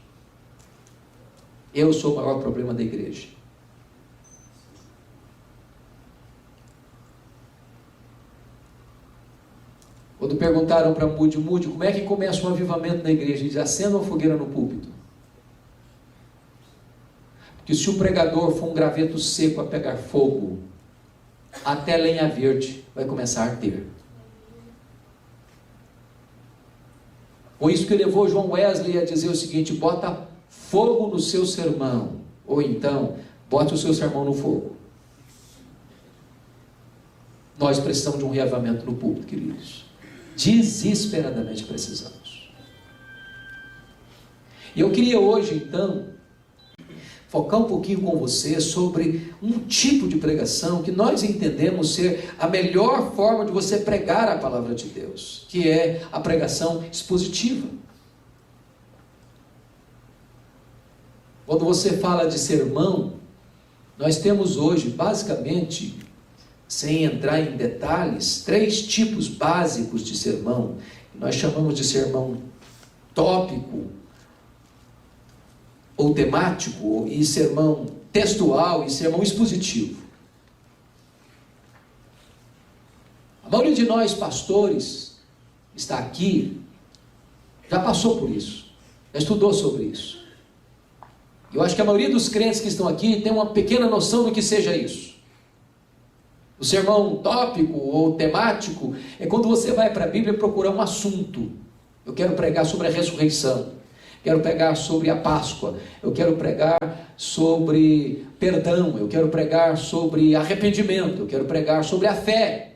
Eu sou o maior problema da igreja. Quando perguntaram para Moody, como é que começa um avivamento na igreja? Ele diz, acenda uma fogueira no púlpito. Porque se o pregador for um graveto seco a pegar fogo, até lenha verde vai começar a arder. Foi isso que levou John Wesley a dizer o seguinte, bota fogo no seu sermão, ou então, bote o seu sermão no fogo. Nós precisamos de um reavivamento no púlpito, queridos. Desesperadamente precisamos. E eu queria hoje, então, focar um pouquinho com você sobre um tipo de pregação que nós entendemos ser a melhor forma de você pregar a palavra de Deus, que é a pregação expositiva. Quando você fala de sermão, nós temos hoje, basicamente, sem entrar em detalhes, 3 tipos básicos de sermão. Nós chamamos de sermão tópico, ou temático, e sermão textual, e sermão expositivo. A maioria de nós, pastores, está aqui, já passou por isso, já estudou sobre isso. Eu acho que a maioria dos crentes que estão aqui tem uma pequena noção do que seja isso. O sermão tópico ou temático é quando você vai para a Bíblia procurar um assunto. Eu quero pregar sobre a ressurreição. Quero pregar sobre a Páscoa. Eu quero pregar sobre perdão. Eu quero pregar sobre arrependimento. Eu quero pregar sobre a fé.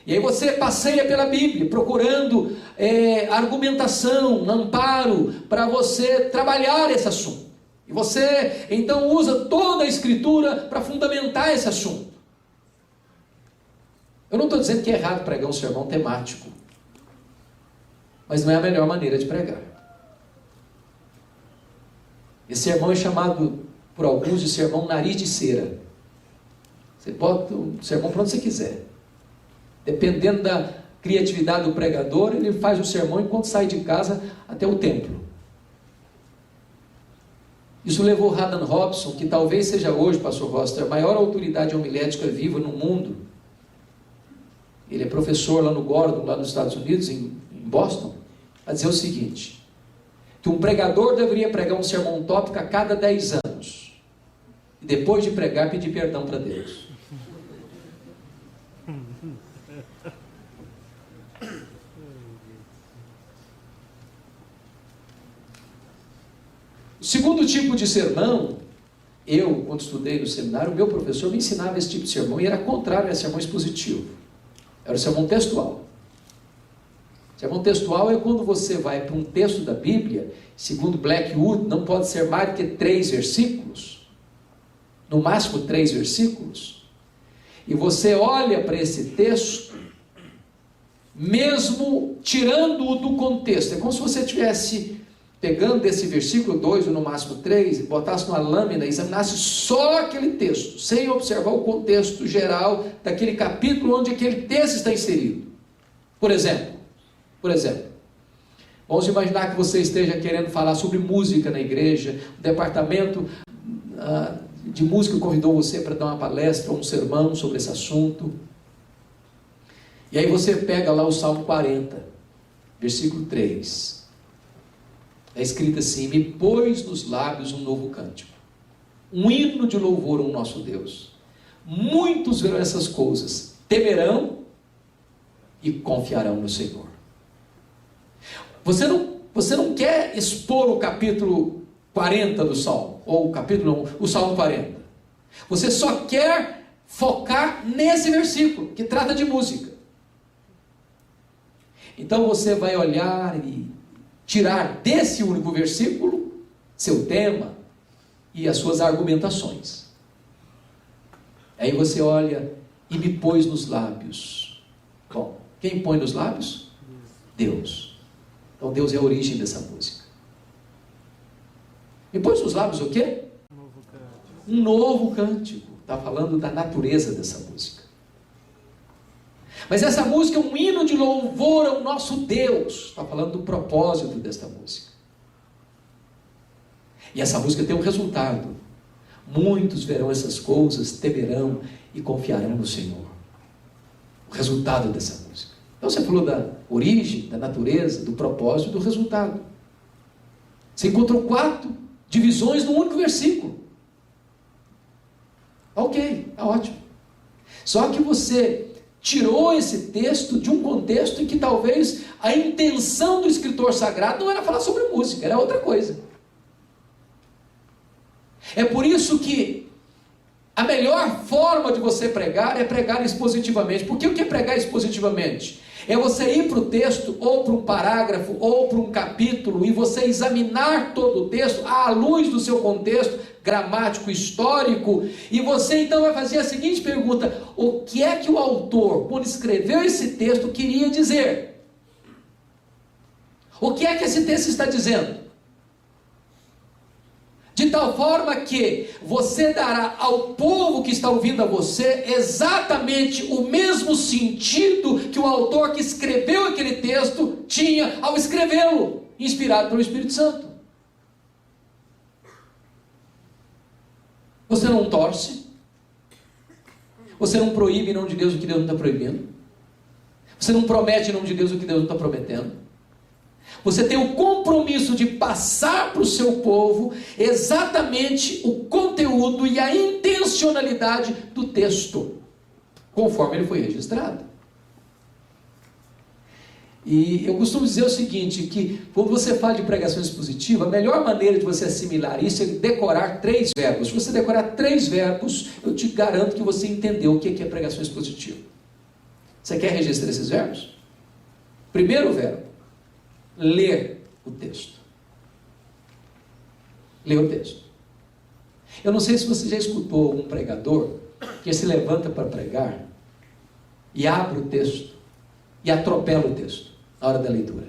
E aí você passeia pela Bíblia procurando argumentação, amparo para você trabalhar esse assunto. E você então usa toda a Escritura para fundamentar esse assunto. Eu não estou dizendo que é errado pregar um sermão temático, mas não é a melhor maneira de pregar. Esse sermão é chamado por alguns de sermão nariz de cera. Você bota o sermão para onde você quiser. Dependendo da criatividade do pregador, ele faz o sermão enquanto sai de casa até o templo. Isso levou Haddon Robson, que talvez seja hoje, pastor Roster, a maior autoridade homilética viva no mundo. Ele é professor lá no Gordon, lá nos Estados Unidos, em Boston, a dizer o seguinte, que um pregador deveria pregar um sermão tópico a cada 10 anos, e depois de pregar, pedir perdão para Deus. O segundo tipo de sermão, eu, quando estudei no seminário, o meu professor me ensinava esse tipo de sermão, e era contrário a sermão expositivo. Era o sermão textual. Sermão textual é quando você vai para um texto da Bíblia, segundo Blackwood, não pode ser mais do que 3 versículos, no máximo 3 versículos, e você olha para esse texto, mesmo tirando-o do contexto. É como se você estivesse pegando desse versículo 2, ou no máximo 3, e botasse numa lâmina e examinasse só aquele texto, sem observar o contexto geral daquele capítulo onde aquele texto está inserido. Por exemplo, vamos imaginar que você esteja querendo falar sobre música na igreja, o departamento de música convidou você para dar uma palestra ou um sermão sobre esse assunto, e aí você pega lá o Salmo 40, versículo 3, é escrito assim, me pôs nos lábios um novo cântico, um hino de louvor ao nosso Deus. Muitos verão essas coisas, temerão e confiarão no Senhor. Você não quer expor o capítulo 40 do Salmo, ou o capítulo 1, o Salmo 40. Você só quer focar nesse versículo, que trata de música. Então você vai olhar e tirar desse único versículo seu tema e as suas argumentações. Aí você olha, e me pôs nos lábios. Bom, quem põe nos lábios? Deus. Então Deus é a origem dessa música. Me pôs nos lábios o quê? Um novo cântico. Está falando da natureza dessa música. Mas essa música é um hino de louvor ao nosso Deus. Está falando do propósito desta música. E essa música tem um resultado. Muitos verão essas coisas, temerão e confiarão no Senhor. O resultado dessa música. Então você falou da origem, da natureza, do propósito e do resultado. Você encontrou 4 divisões num único versículo. Ok, está ótimo. Só que você tirou esse texto de um contexto em que talvez a intenção do escritor sagrado não era falar sobre música, era outra coisa. É por isso que a melhor forma de você pregar é pregar expositivamente. Porque o que é pregar expositivamente? É você ir para o texto, ou para um parágrafo, ou para um capítulo, e você examinar todo o texto à luz do seu contexto gramático, histórico, e você então vai fazer a seguinte pergunta: o que é que o autor, quando escreveu esse texto, queria dizer? O que é que esse texto está dizendo? De tal forma que você dará ao povo que está ouvindo a você exatamente o mesmo sentido que o autor que escreveu aquele texto tinha ao escrevê-lo, inspirado pelo Espírito Santo. Você não torce, você não proíbe em nome de Deus o que Deus não está proibindo, você não promete em nome de Deus o que Deus não está prometendo. Você tem o compromisso de passar para o seu povo exatamente o conteúdo e a intencionalidade do texto, conforme ele foi registrado. E eu costumo dizer o seguinte, que quando você fala de pregação expositiva, a melhor maneira de você assimilar isso é decorar 3 verbos. Se você decorar 3 verbos, eu te garanto que você entendeu o que é pregação expositiva. Você quer registrar esses verbos? Primeiro verbo: ler o texto. Ler o texto. Eu não sei se você já escutou algum pregador que se levanta para pregar e abre o texto e atropela o texto na hora da leitura.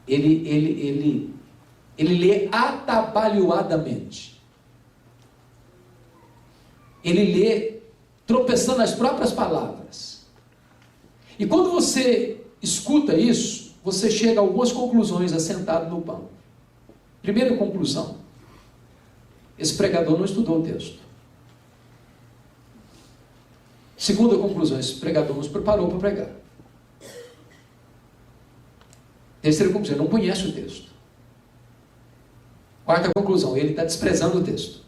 Ele lê atabalhoadamente. Ele lê tropeçando nas próprias palavras. E quando você escuta isso, você chega a algumas conclusões assentado no banco. Primeira conclusão: esse pregador não estudou o texto. Segunda conclusão: esse pregador não se preparou para pregar. Terceira conclusão: ele não conhece o texto. Quarta conclusão: ele está desprezando o texto.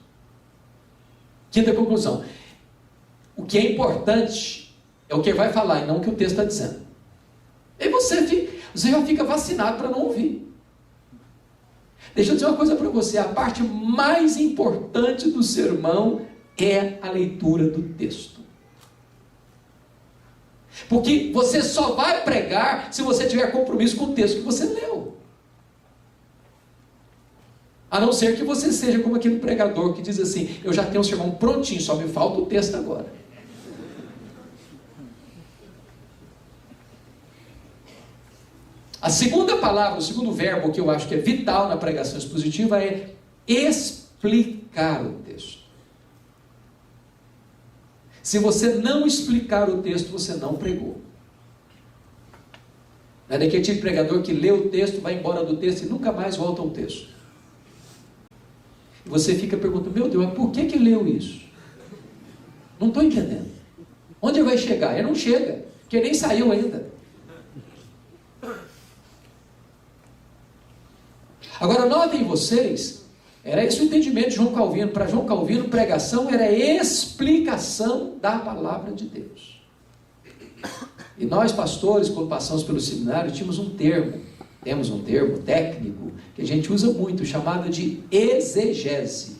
Quinta conclusão: o que é importante é o que ele vai falar e não o que o texto está dizendo. E você já fica vacinado para não ouvir. Deixa eu dizer uma coisa para você: a parte mais importante do sermão é a leitura do texto. Porque você só vai pregar se você tiver compromisso com o texto que você leu. A não ser que você seja como aquele pregador que diz assim: eu já tenho um sermão prontinho, só me falta o texto agora. A segunda palavra, o segundo verbo que eu acho que é vital na pregação expositiva é explicar o texto. Se você não explicar o texto, você não pregou. Não é daquele tipo de pregador que lê o texto, vai embora do texto e nunca mais volta ao texto. E você fica perguntando: meu Deus, mas por que leu isso? Não estou entendendo. Onde ele vai chegar? Ele não chega, porque nem saiu ainda. Agora notem vocês, era esse o entendimento de João Calvino. Para João Calvino, pregação era explicação da palavra de Deus. E nós pastores, quando passamos pelo seminário, temos um termo técnico, que a gente usa muito, chamado de exegese.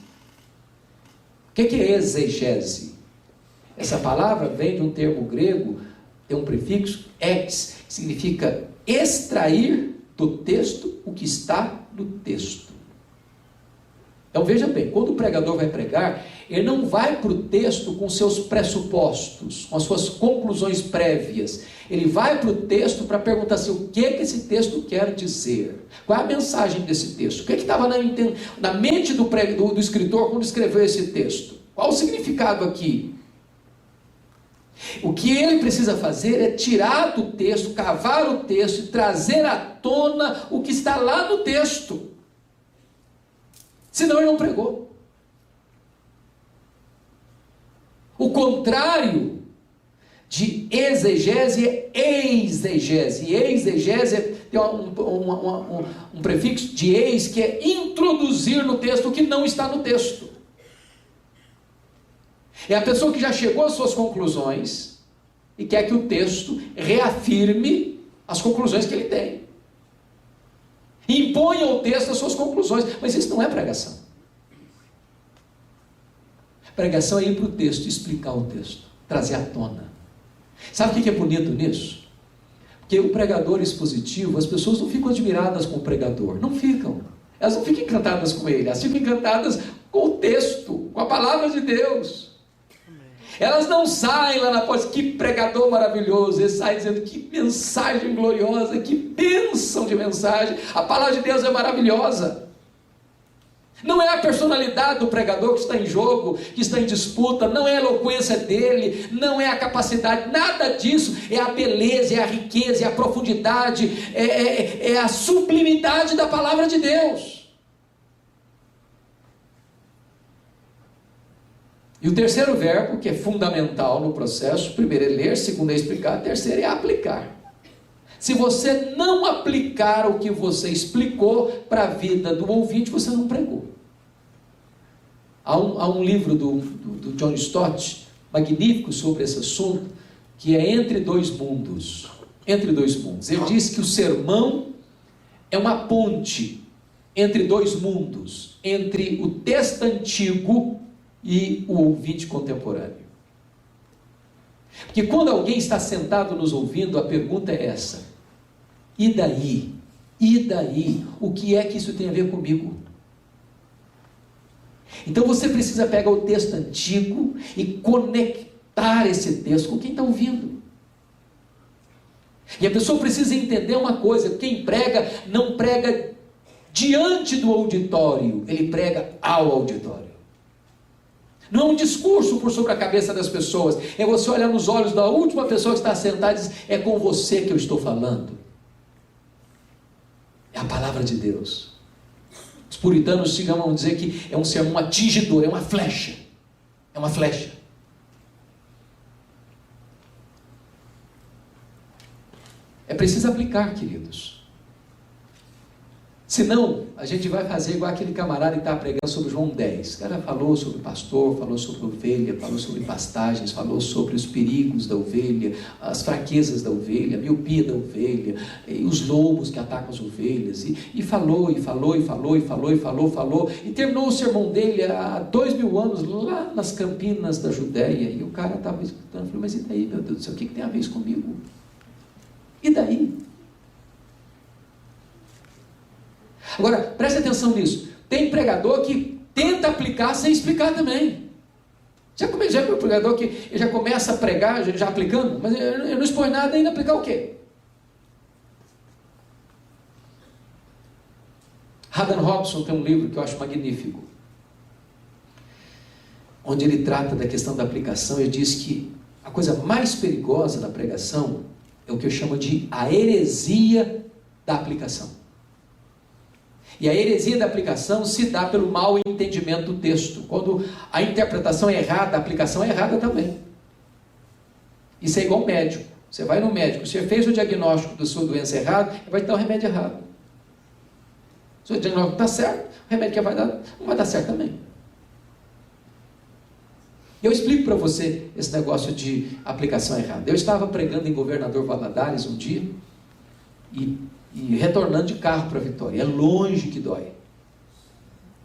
O que é exegese? Essa palavra vem de um termo grego, tem um prefixo, ex, que significa extrair do texto o que está no texto. Então veja bem, quando o pregador vai pregar, ele não vai para o texto com seus pressupostos, com as suas conclusões prévias. Ele vai para o texto para perguntar assim, o que esse texto quer dizer? Qual é a mensagem desse texto? O que estava na mente do escritor quando escreveu esse texto? Qual o significado aqui? O que ele precisa fazer é tirar do texto, cavar o texto e trazer à tona o que está lá no texto. Senão ele não pregou. O contrário de exegese é exegese. Exegese tem um prefixo de ex, que é introduzir no texto o que não está no texto. É a pessoa que já chegou às suas conclusões e quer que o texto reafirme as conclusões que ele tem. Imponha ao texto as suas conclusões, mas isso não é pregação. Pregação é ir para o texto, explicar o texto, trazer à tona. Sabe o que é bonito nisso? Porque o pregador expositivo, as pessoas não ficam admiradas com o pregador, não ficam. Elas não ficam encantadas com ele, elas ficam encantadas com o texto, com a palavra de Deus. Elas não saem lá na porta, que pregador maravilhoso, eles saem dizendo, que mensagem gloriosa, que bênção de mensagem, a palavra de Deus é maravilhosa. Não é a personalidade do pregador que está em jogo, que está em disputa, não é a eloquência dele, não é a capacidade, nada disso, é a beleza, é a riqueza, é a profundidade, é a sublimidade da palavra de Deus. E o terceiro verbo, que é fundamental no processo, primeiro é ler, segundo é explicar, terceiro é aplicar. Se você não aplicar o que você explicou para a vida do ouvinte, você não pregou. Há um livro do John Stott, magnífico sobre esse assunto, que é Entre Dois Mundos. Entre Dois Mundos. Ele diz que o sermão é uma ponte entre dois mundos, entre o texto antigo e o ouvinte contemporâneo. Porque quando alguém está sentado nos ouvindo, a pergunta é essa: e daí? E daí? O que é que isso tem a ver comigo? Então você precisa pegar o texto antigo e conectar esse texto com quem está ouvindo. E a pessoa precisa entender uma coisa: quem prega não prega diante do auditório, ele prega ao auditório. Não é um discurso por sobre a cabeça das pessoas, é você olhar nos olhos da última pessoa que está sentada e dizer: é com você que eu estou falando. É a palavra de Deus. Os puritanos chegam a dizer que é um sermão atingidor, é uma flecha. É uma flecha. É preciso aplicar, queridos. Senão, a gente vai fazer igual aquele camarada que está pregando sobre João 10. O cara falou sobre pastor, falou sobre ovelha, falou sobre pastagens, falou sobre os perigos da ovelha, as fraquezas da ovelha, a miopia da ovelha, e os lobos que atacam as ovelhas, e falou, e terminou o sermão dele há 2000 anos, lá nas campinas da Judéia, e o cara estava escutando, falou: mas e daí, meu Deus do céu, o que tem a ver isso comigo? E daí? Agora, preste atenção nisso. Tem pregador que tenta aplicar sem explicar também. Já viu o pregador que já começa a pregar, já aplicando, mas eu não expõe nada, ainda aplicar o quê? Haddon Robson tem um livro que eu acho magnífico, onde ele trata da questão da aplicação. Ele diz que a coisa mais perigosa da pregação é o que eu chamo de a heresia da aplicação. E a heresia da aplicação se dá pelo mau entendimento do texto. Quando a interpretação é errada, a aplicação é errada também. Isso é igual médico. Você vai no médico, você fez o diagnóstico da sua doença errado, ele vai te dar o remédio errado. Se o diagnóstico está certo, o remédio que vai dar não vai dar certo também. Eu explico para você esse negócio de aplicação errada. Eu estava pregando em Governador Valadares um dia, e retornando de carro para Vitória. É longe que dói.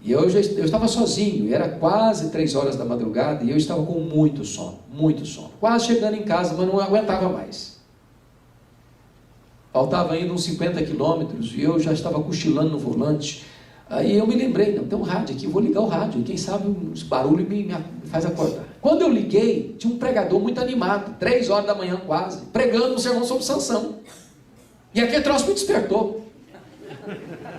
E eu estava sozinho, era quase 3 horas da madrugada, e eu estava com muito sono, quase chegando em casa, mas não aguentava mais. Faltava ainda uns 50 quilômetros, e eu já estava cochilando no volante. Aí eu me lembrei, não, tem um rádio aqui, vou ligar o rádio, quem sabe os barulhos me faz acordar. Quando eu liguei, tinha um pregador muito animado, 3 horas da manhã quase, pregando um sermão sobre Sansão. E aquele troço me despertou.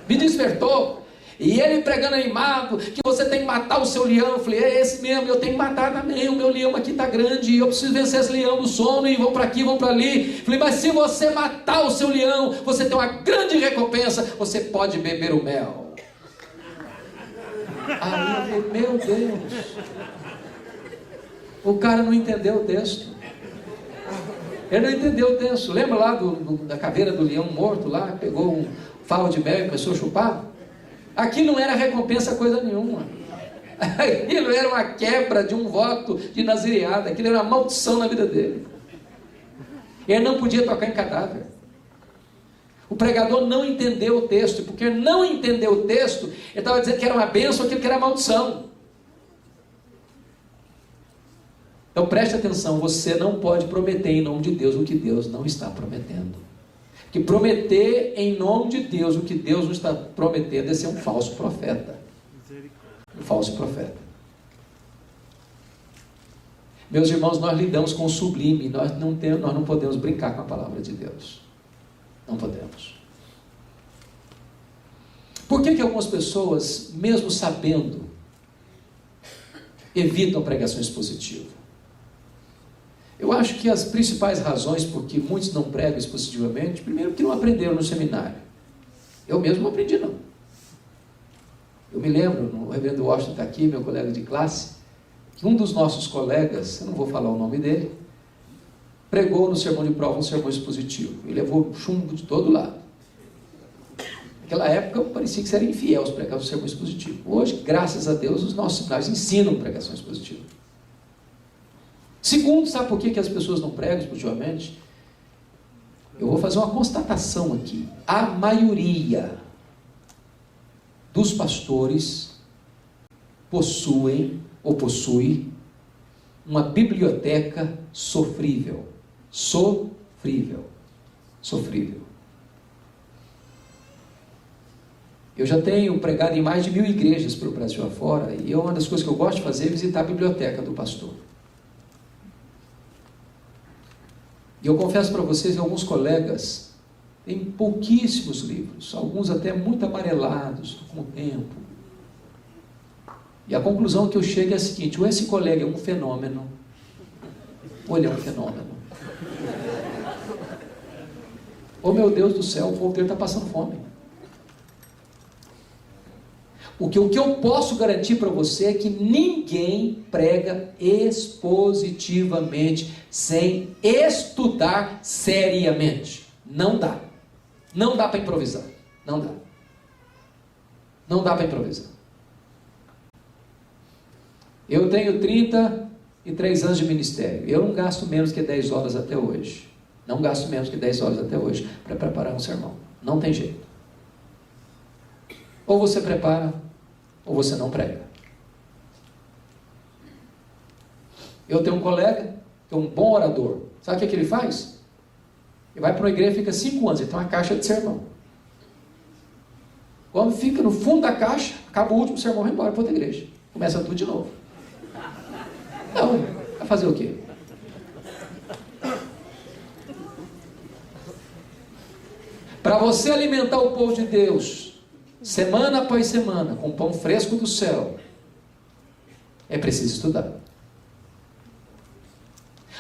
Me despertou. E ele pregando animado, que você tem que matar o seu leão. Eu falei, é esse mesmo, eu tenho que matar também, o meu leão aqui está grande, eu preciso vencer esse leão do sono, e vão para aqui, vão para ali. Eu falei, mas se você matar o seu leão, você tem uma grande recompensa, você pode beber o mel. Aí eu falei, meu Deus, o cara não entendeu o texto. Ele não entendeu o texto. Lembra lá da caveira do leão morto lá, pegou um favo de mel e começou a chupar? Aquilo não era recompensa coisa nenhuma. Aquilo era uma quebra de um voto de nazireada. Aquilo era uma maldição na vida dele. Ele não podia tocar em cadáver. O pregador não entendeu o texto. Porque não entendeu o texto, ele estava dizendo que era uma bênção, aquilo que era maldição. Então preste atenção, você não pode prometer em nome de Deus o que Deus não está prometendo. Que prometer em nome de Deus o que Deus não está prometendo é ser um falso profeta. Um falso profeta. Meus irmãos, nós lidamos com o sublime, nós não podemos brincar com a palavra de Deus. Não podemos. Por que algumas pessoas, mesmo sabendo, evitam pregações positivas? Eu acho que as principais razões por que muitos não pregam expositivamente, primeiro que não aprenderam no seminário. Eu mesmo não aprendi não. Eu me lembro, o reverendo Washington está aqui, meu colega de classe, que um dos nossos colegas, eu não vou falar o nome dele, pregou no sermão de prova um sermão expositivo. Ele levou chumbo de todo lado. Naquela época parecia que você era infiel se pregava um sermão expositivo. Hoje, graças a Deus, os nossos seminários ensinam pregação expositiva. Segundo, sabe por que as pessoas não pregam expositivamente? Eu vou fazer uma constatação aqui. A maioria dos pastores possui uma biblioteca sofrível. Sofrível. Eu já tenho pregado em mais de 1000 igrejas pelo Brasil afora, e uma das coisas que eu gosto de fazer é visitar a biblioteca do pastor. E eu confesso para vocês que alguns colegas têm pouquíssimos livros, alguns até muito amarelados com o tempo. E a conclusão que eu chego é a seguinte: ou esse colega é um fenômeno, ou ele é um fenômeno. Oh meu Deus do céu, o povo dele está passando fome. O que eu posso garantir para você é que ninguém prega expositivamente sem estudar seriamente. Não dá. Não dá para improvisar. Não dá. Não dá para improvisar. Eu tenho 33 anos de ministério. Eu não gasto menos que 10 horas até hoje. Não gasto menos que 10 horas até hoje para preparar um sermão. Não tem jeito. Ou você prepara, ou você não prega. Eu tenho um colega, que é um bom orador. Sabe o que ele faz? Ele vai para uma igreja e fica 5 anos, ele tem uma caixa de sermão. Quando fica no fundo da caixa, acaba o último sermão, vai embora para outra igreja. Começa tudo de novo. Não, vai fazer o quê? Para você alimentar o povo de Deus, semana após semana, com pão fresco do céu, é preciso estudar.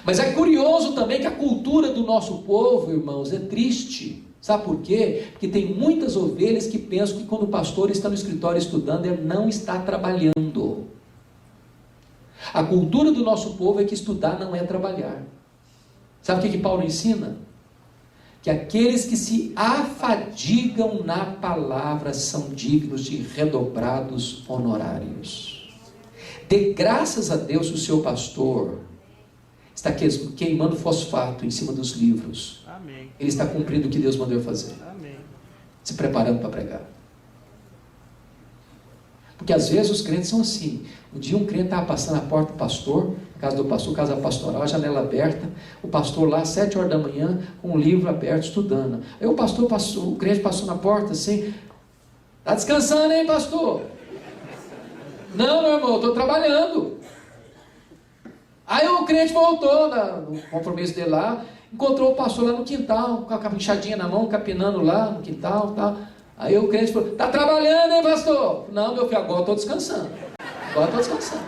Mas é curioso também que a cultura do nosso povo, irmãos, é triste. Sabe por quê? Porque tem muitas ovelhas que pensam que quando o pastor está no escritório estudando, ele não está trabalhando. A cultura do nosso povo é que estudar não é trabalhar. Sabe o que Paulo ensina? Que aqueles que se afadigam na palavra são dignos de redobrados honorários. Dê graças a Deus o seu pastor está queimando fosfato em cima dos livros. Amém. Ele está cumprindo o que Deus mandou fazer. Amém. Se preparando para pregar. Porque às vezes os crentes são assim. Um dia um crente estava passando na porta do pastor, casa do pastor, casa pastoral, a janela aberta, o pastor lá, 7 horas da manhã, com um livro aberto, estudando. Aí o crente passou na porta assim, Está descansando, hein, pastor? Não, meu irmão, eu estou trabalhando. Aí o crente voltou no compromisso dele lá, encontrou o pastor lá no quintal, com a enxadinha na mão, capinando lá no quintal, tá? Aí o crente falou, está trabalhando, hein, pastor? Não, meu filho, agora eu estou descansando. Agora eu estou descansando.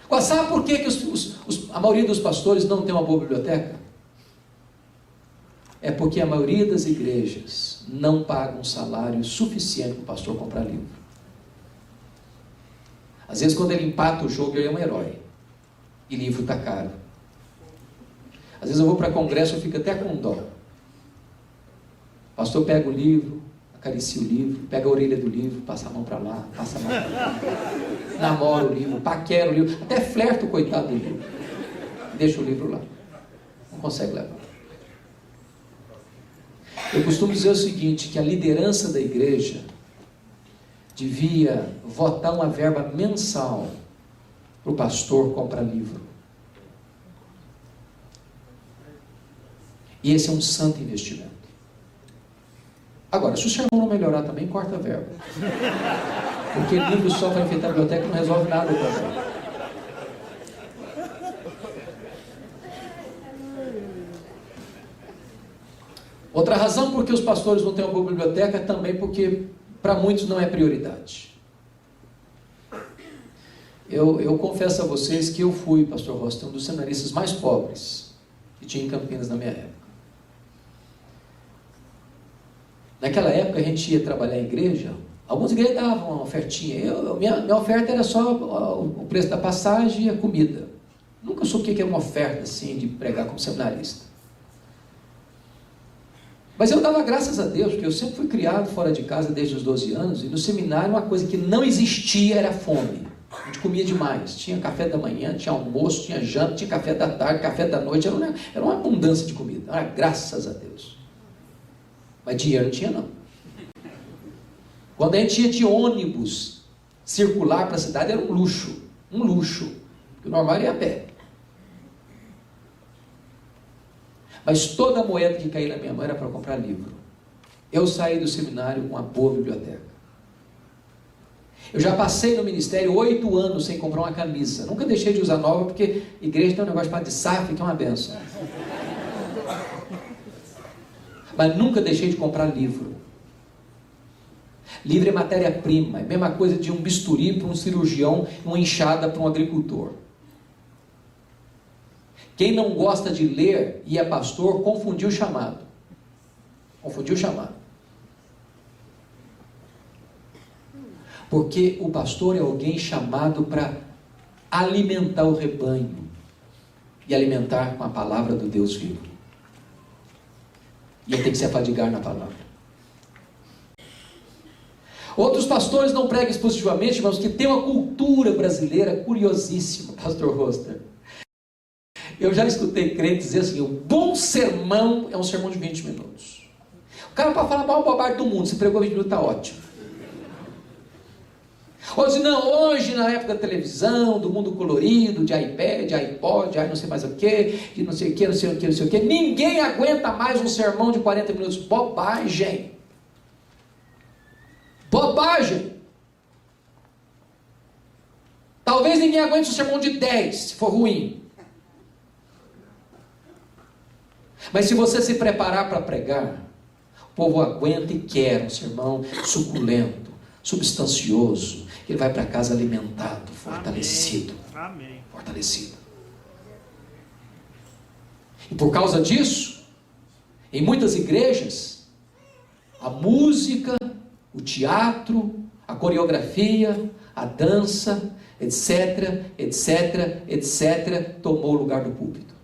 Agora, sabe por que a maioria dos pastores não tem uma boa biblioteca? É porque a maioria das igrejas não paga um salário suficiente para o pastor comprar livro. Às vezes, quando ele empata o jogo, ele é um herói. E livro está caro. Às vezes eu vou para congresso, eu fico até com dó. O pastor pega o livro, acaricia o livro, pega a orelha do livro, passa a mão para lá, passa a mão para lá. Namora o livro, paquera o livro, até flerta o coitado do livro. Deixa o livro lá. Não consegue levar. Eu costumo dizer o seguinte, que a liderança da igreja devia votar uma verba mensal para o pastor comprar livro. E esse é um santo investimento. Agora, se o sermão não melhorar também, corta a verba. Porque livro só para enfeitar a biblioteca não resolve nada também. Outra razão por que os pastores não têm uma boa biblioteca é também porque para muitos não é prioridade. Eu confesso a vocês que eu fui, pastor Rossi, um dos seminaristas mais pobres que tinha em Campinas na minha época. Naquela época a gente ia trabalhar em igreja, algumas igrejas davam uma ofertinha. Minha oferta era só o preço da passagem e a comida. Nunca soube o que é uma oferta assim de pregar como seminarista. Mas eu dava graças a Deus, porque eu sempre fui criado fora de casa desde os 12 anos, e no seminário uma coisa que não existia era fome. A gente comia demais. Tinha café da manhã, tinha almoço, tinha janta, tinha café da tarde, café da noite, era uma abundância de comida. Era graças a Deus. Mas dinheiro não tinha, não. Quando a gente ia de ônibus circular para a cidade, era um luxo. Um luxo. Porque o normal era ir a pé. Mas toda a moeda que caía na minha mão era para comprar livro. Eu saí do seminário com uma boa biblioteca. Eu já passei no ministério 8 anos sem comprar uma camisa. Nunca deixei de usar nova, porque igreja tem um negócio de safra que é uma benção. Mas nunca deixei de comprar livro. Livro é matéria-prima. É a mesma coisa de um bisturi para um cirurgião, uma enxada para um agricultor. Quem não gosta de ler e é pastor, confundiu o chamado. Confundiu o chamado. Porque o pastor é alguém chamado para alimentar o rebanho. E alimentar com a palavra do Deus vivo. E ele tem que se afadigar na palavra. Outros pastores não pregam expositivamente, mas que tem uma cultura brasileira curiosíssima, pastor Roster. Eu já escutei crentes dizer assim, o bom sermão é um sermão de 20 minutos. O cara pode falar mal bobagem do mundo, se pregou 20 minutos está ótimo. Ou se não, hoje na época da televisão, do mundo colorido, de iPad, de iPod, de não sei mais o que, de não sei o que, não sei o que, não sei o que, ninguém aguenta mais um sermão de 40 minutos. Bobagem. Bobagem. Talvez ninguém aguente um sermão de 10, se for ruim. Mas se você se preparar para pregar, o povo aguenta e quer um sermão suculento, substancioso. Ele vai para casa alimentado, fortalecido. Amém. Fortalecido. E por causa disso, em muitas igrejas, a música, o teatro, a coreografia, a dança, etc, etc, etc, tomou o lugar do púlpito.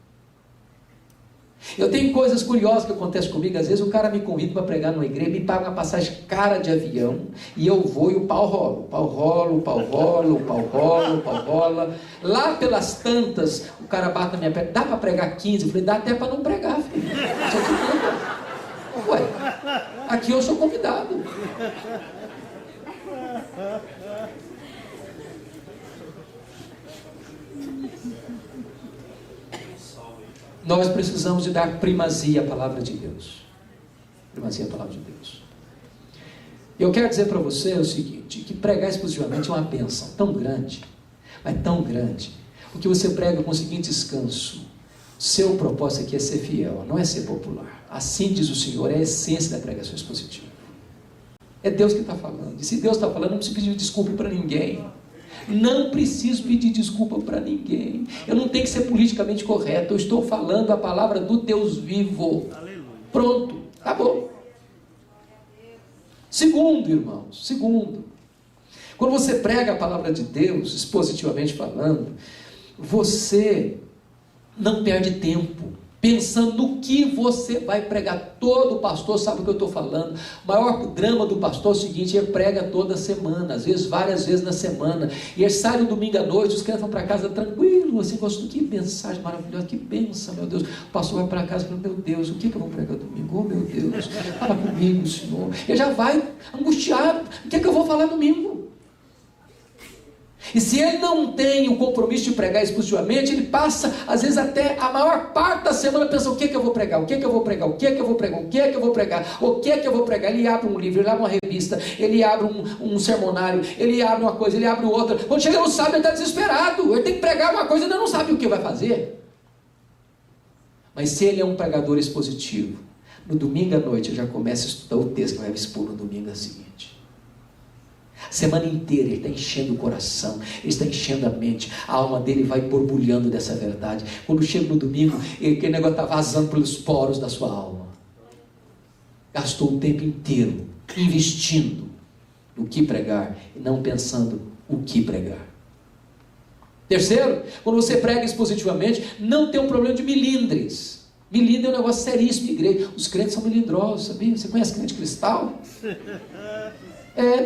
Eu tenho coisas curiosas que acontecem comigo. Às vezes o cara me convida para pregar numa igreja, me paga uma passagem cara de avião, e eu vou e o pau rola. O pau rola, o pau rola, o pau rola, o pau rola. Lá pelas tantas, o cara bate na minha perna, dá para pregar 15? Eu falei, dá até para não pregar, filho. Só que ué, aqui eu sou convidado. Nós precisamos de dar primazia à palavra de Deus. Primazia à palavra de Deus. Eu quero dizer para você o seguinte, que pregar exclusivamente é uma bênção tão grande, mas tão grande, porque você prega com o seguinte descanso: seu propósito aqui é ser fiel, não é ser popular. Assim diz o Senhor, é a essência da pregação expositiva. É Deus que está falando, e se Deus está falando, não precisa pedir desculpa para ninguém. Não preciso pedir desculpa para ninguém. Eu não tenho que ser politicamente correto. Eu estou falando a palavra do Deus vivo. Pronto, acabou. Segundo, irmãos, quando você prega a palavra de Deus, expositivamente falando, você não perde tempo pensando no que você vai pregar. Todo pastor sabe o que eu estou falando. O maior drama do pastor é o seguinte: ele prega toda semana, às vezes várias vezes na semana, e ele sai no domingo à noite, os crentes vão para casa tranquilo, assim, gostam, que mensagem maravilhosa, que bênção, meu Deus. O pastor vai para casa e fala: meu Deus, o que eu vou pregar domingo? Oh meu Deus, fala comigo, Senhor. Ele já vai angustiado: o que eu vou falar domingo? E se ele não tem o compromisso de pregar exclusivamente, ele passa, às vezes, até a maior parte da semana pensando: o que eu vou pregar, o que eu vou pregar, o que eu vou pregar, o que eu vou pregar, o que eu vou pregar. Ele abre um livro, ele abre uma revista, ele abre um sermonário, ele abre uma coisa, ele abre outra. Quando chega no sábado, ele está desesperado, ele tem que pregar uma coisa e ainda não sabe o que vai fazer. Mas se ele é um pregador expositivo, no domingo à noite ele já começa a estudar o texto que vai expor no domingo seguinte. Semana inteira ele está enchendo o coração, ele está enchendo a mente, a alma dele vai borbulhando dessa verdade. Quando chega no domingo, aquele negócio está vazando pelos poros da sua alma. Gastou o tempo inteiro investindo no que pregar e não pensando o que pregar. Terceiro, quando você prega expositivamente, não tem um problema de milindres. Milindre é um negócio seríssimo de igreja. Os crentes são melindrosos, sabia? Você conhece crente cristal?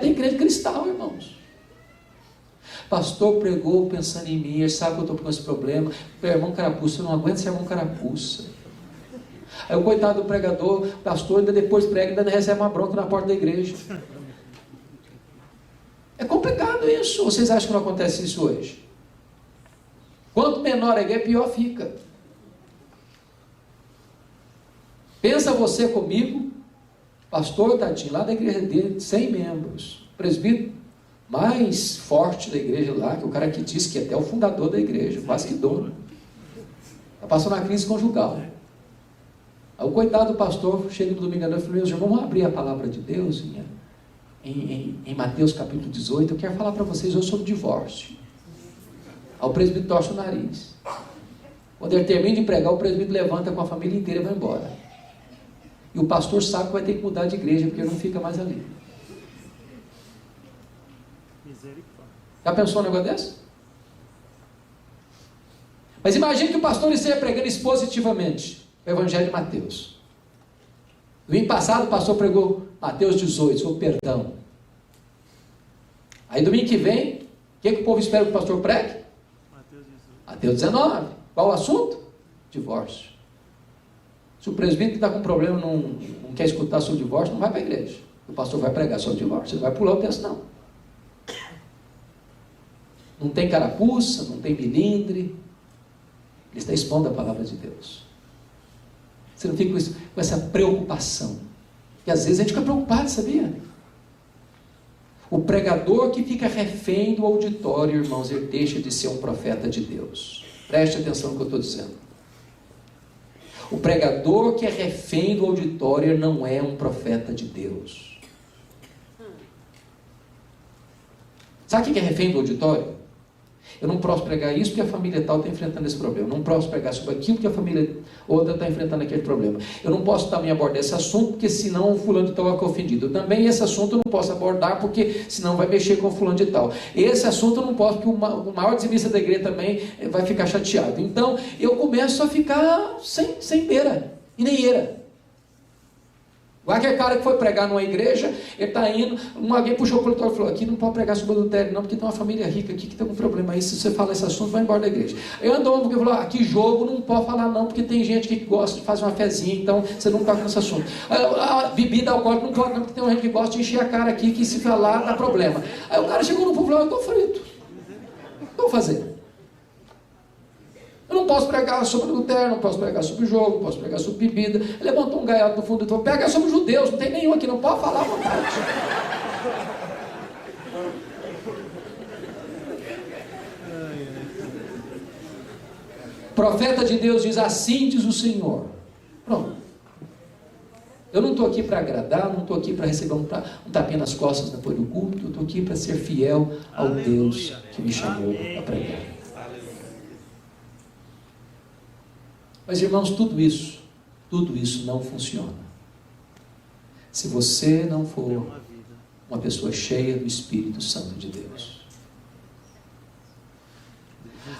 Tem crente cristal, irmãos. Pastor pregou pensando em mim, ele sabe que eu estou com esse problema. Meu irmão carapuça, eu não aguento ser irmão carapuça. Aí o coitado do pregador, pastor, ainda depois prega, ainda recebe uma bronca na porta da igreja. É complicado isso. Ou vocês acham que não acontece isso hoje? Quanto menor a igreja, pior fica. Pensa você comigo, pastor Tadinho, lá da igreja dele, 100 membros, presbítero mais forte da igreja lá, que o cara que disse que é até o fundador da igreja, quase que dono, está passando uma crise conjugal. Aí o coitado do pastor chega no domingo à noite e fala: meus irmãos, vamos abrir a palavra de Deus em Mateus capítulo 18, eu quero falar para vocês hoje sobre divórcio. Aí o presbítero torce o nariz. Quando ele termina de pregar, o presbítero levanta com a família inteira e vai embora. E o pastor sabe que vai ter que mudar de igreja, porque ele não fica mais ali. Já pensou um negócio desse? Mas imagine que o pastor esteja pregando expositivamente o Evangelho de Mateus. Domingo passado o pastor pregou Mateus 18, sobre perdão. Aí domingo que vem, o que o povo espera que o pastor pregue? Mateus 19. Qual o assunto? Divórcio. Se o presbítero que está com problema não quer escutar sobre o divórcio, não vai para a igreja. O pastor vai pregar sobre o divórcio. Ele vai pular o texto, não. Não tem carapuça, não tem milindre. Ele está expondo a palavra de Deus. Você não fica com essa preocupação. E às vezes a gente fica preocupado, sabia? O pregador que fica refém do auditório, irmãos, ele deixa de ser um profeta de Deus. Preste atenção no que eu estou dizendo. O pregador que é refém do auditório não é um profeta de Deus. Sabe o que é refém do auditório? Eu não posso pregar isso porque a família tal está enfrentando esse problema. Eu não posso pregar sobre aquilo porque a família outra está enfrentando aquele problema. Eu não posso também abordar esse assunto porque senão o fulano de tal vai ficar ofendido. Também esse assunto eu não posso abordar porque senão vai mexer com o fulano de tal. Esse assunto eu não posso porque o maior dizimista da igreja também vai ficar chateado. Então eu começo a ficar sem beira e nem eira. Igual aquele cara que foi pregar numa igreja, ele está indo, alguém puxou o coletor e falou: aqui não pode pregar sobre adultério não, porque tem uma família rica aqui que tem um problema aí, se você falar esse assunto, vai embora da igreja. Eu andou porque falou: aqui jogo não pode falar não, porque tem gente que gosta de fazer uma fezinha, então você não toca nesse assunto. A bebida alcoólica não pode não, porque tem gente que gosta de encher a cara aqui, que se falar dá problema. Aí o cara chegou no povo e falou: eu estou frito. O que eu vou fazer? Eu não não posso pregar sobre adultério, não posso pregar sobre jogo, não posso pregar sobre bebida. Ele levantou um gaiato no fundo e falou: prega sobre judeus, não tem nenhum aqui, não pode falar à vontade. Profeta de Deus diz: assim diz o Senhor. Pronto. Eu não estou aqui para agradar, não estou aqui para receber um tapinha nas costas depois do culto, eu estou aqui para ser fiel ao Deus que me chamou a pregar. Mas, irmãos, tudo isso não funciona se você não for uma pessoa cheia do Espírito Santo de Deus.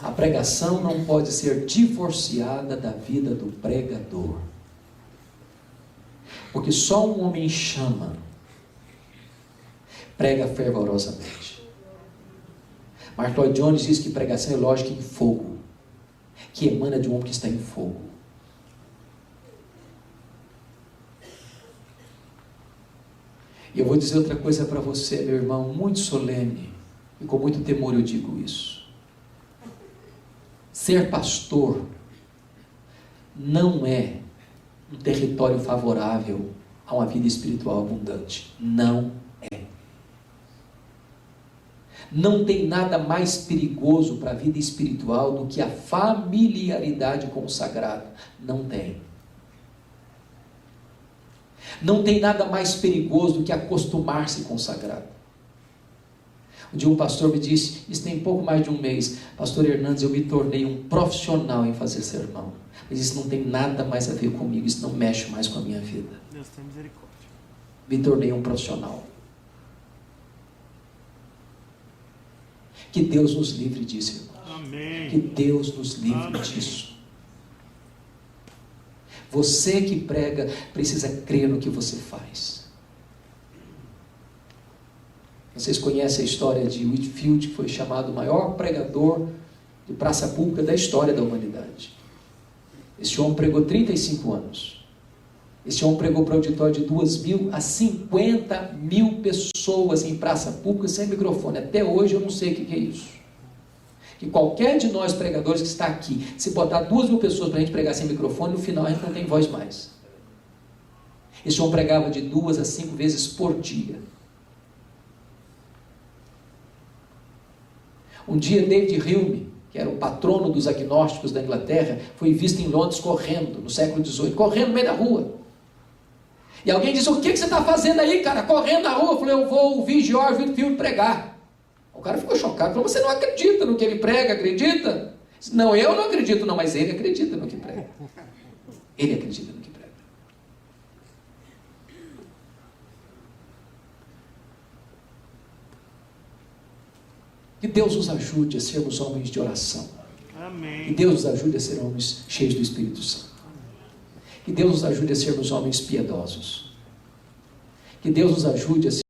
A pregação não pode ser divorciada da vida do pregador. Porque só um homem chama, prega fervorosamente. Mark Lloyd Jones diz que pregação é lógica em fogo, que emana de um homem que está em fogo. E eu vou dizer outra coisa para você, meu irmão, muito solene, e com muito temor eu digo isso. Ser pastor não é um território favorável a uma vida espiritual abundante. Não é. Não tem nada mais perigoso para a vida espiritual do que a familiaridade com o sagrado. Não tem. Não tem nada mais perigoso do que acostumar-se com o sagrado. Um dia um pastor me disse, isso tem pouco mais de um mês: pastor Hernandes, eu me tornei um profissional em fazer sermão. Mas isso não tem nada mais a ver comigo, isso não mexe mais com a minha vida. Deus tem misericórdia. Me tornei um profissional. Que Deus nos livre disso, irmãos. Amém. Que Deus nos livre disso. Você que prega precisa crer no que você faz. Vocês conhecem a história de Whitefield, que foi chamado o maior pregador de praça pública da história da humanidade. Esse homem pregou 35 anos. Esse homem pregou para auditório de 2.000 a 50.000 pessoas em praça pública sem microfone. Até hoje eu não sei o que é isso. Que qualquer de nós pregadores que está aqui, se botar 2.000 pessoas para a gente pregar sem microfone, no final a gente não tem voz mais. Esse homem pregava de 2 a 5 vezes por dia. Um dia David Hume, que era o patrono dos agnósticos da Inglaterra, foi visto em Londres correndo, no século XVIII, correndo no meio da rua. E alguém disse: o que você está fazendo aí, cara, correndo na rua? Eu falei: eu vou ouvir George Whitefield pregar. O cara ficou chocado, falou: você não acredita no que ele prega, acredita? Não, eu não acredito não, mas ele acredita no que prega. Ele acredita no que prega. Que Deus nos ajude a sermos homens de oração. Amém. Que Deus nos ajude a ser homens cheios do Espírito Santo. Que Deus nos ajude a sermos homens piedosos. Que Deus nos ajude a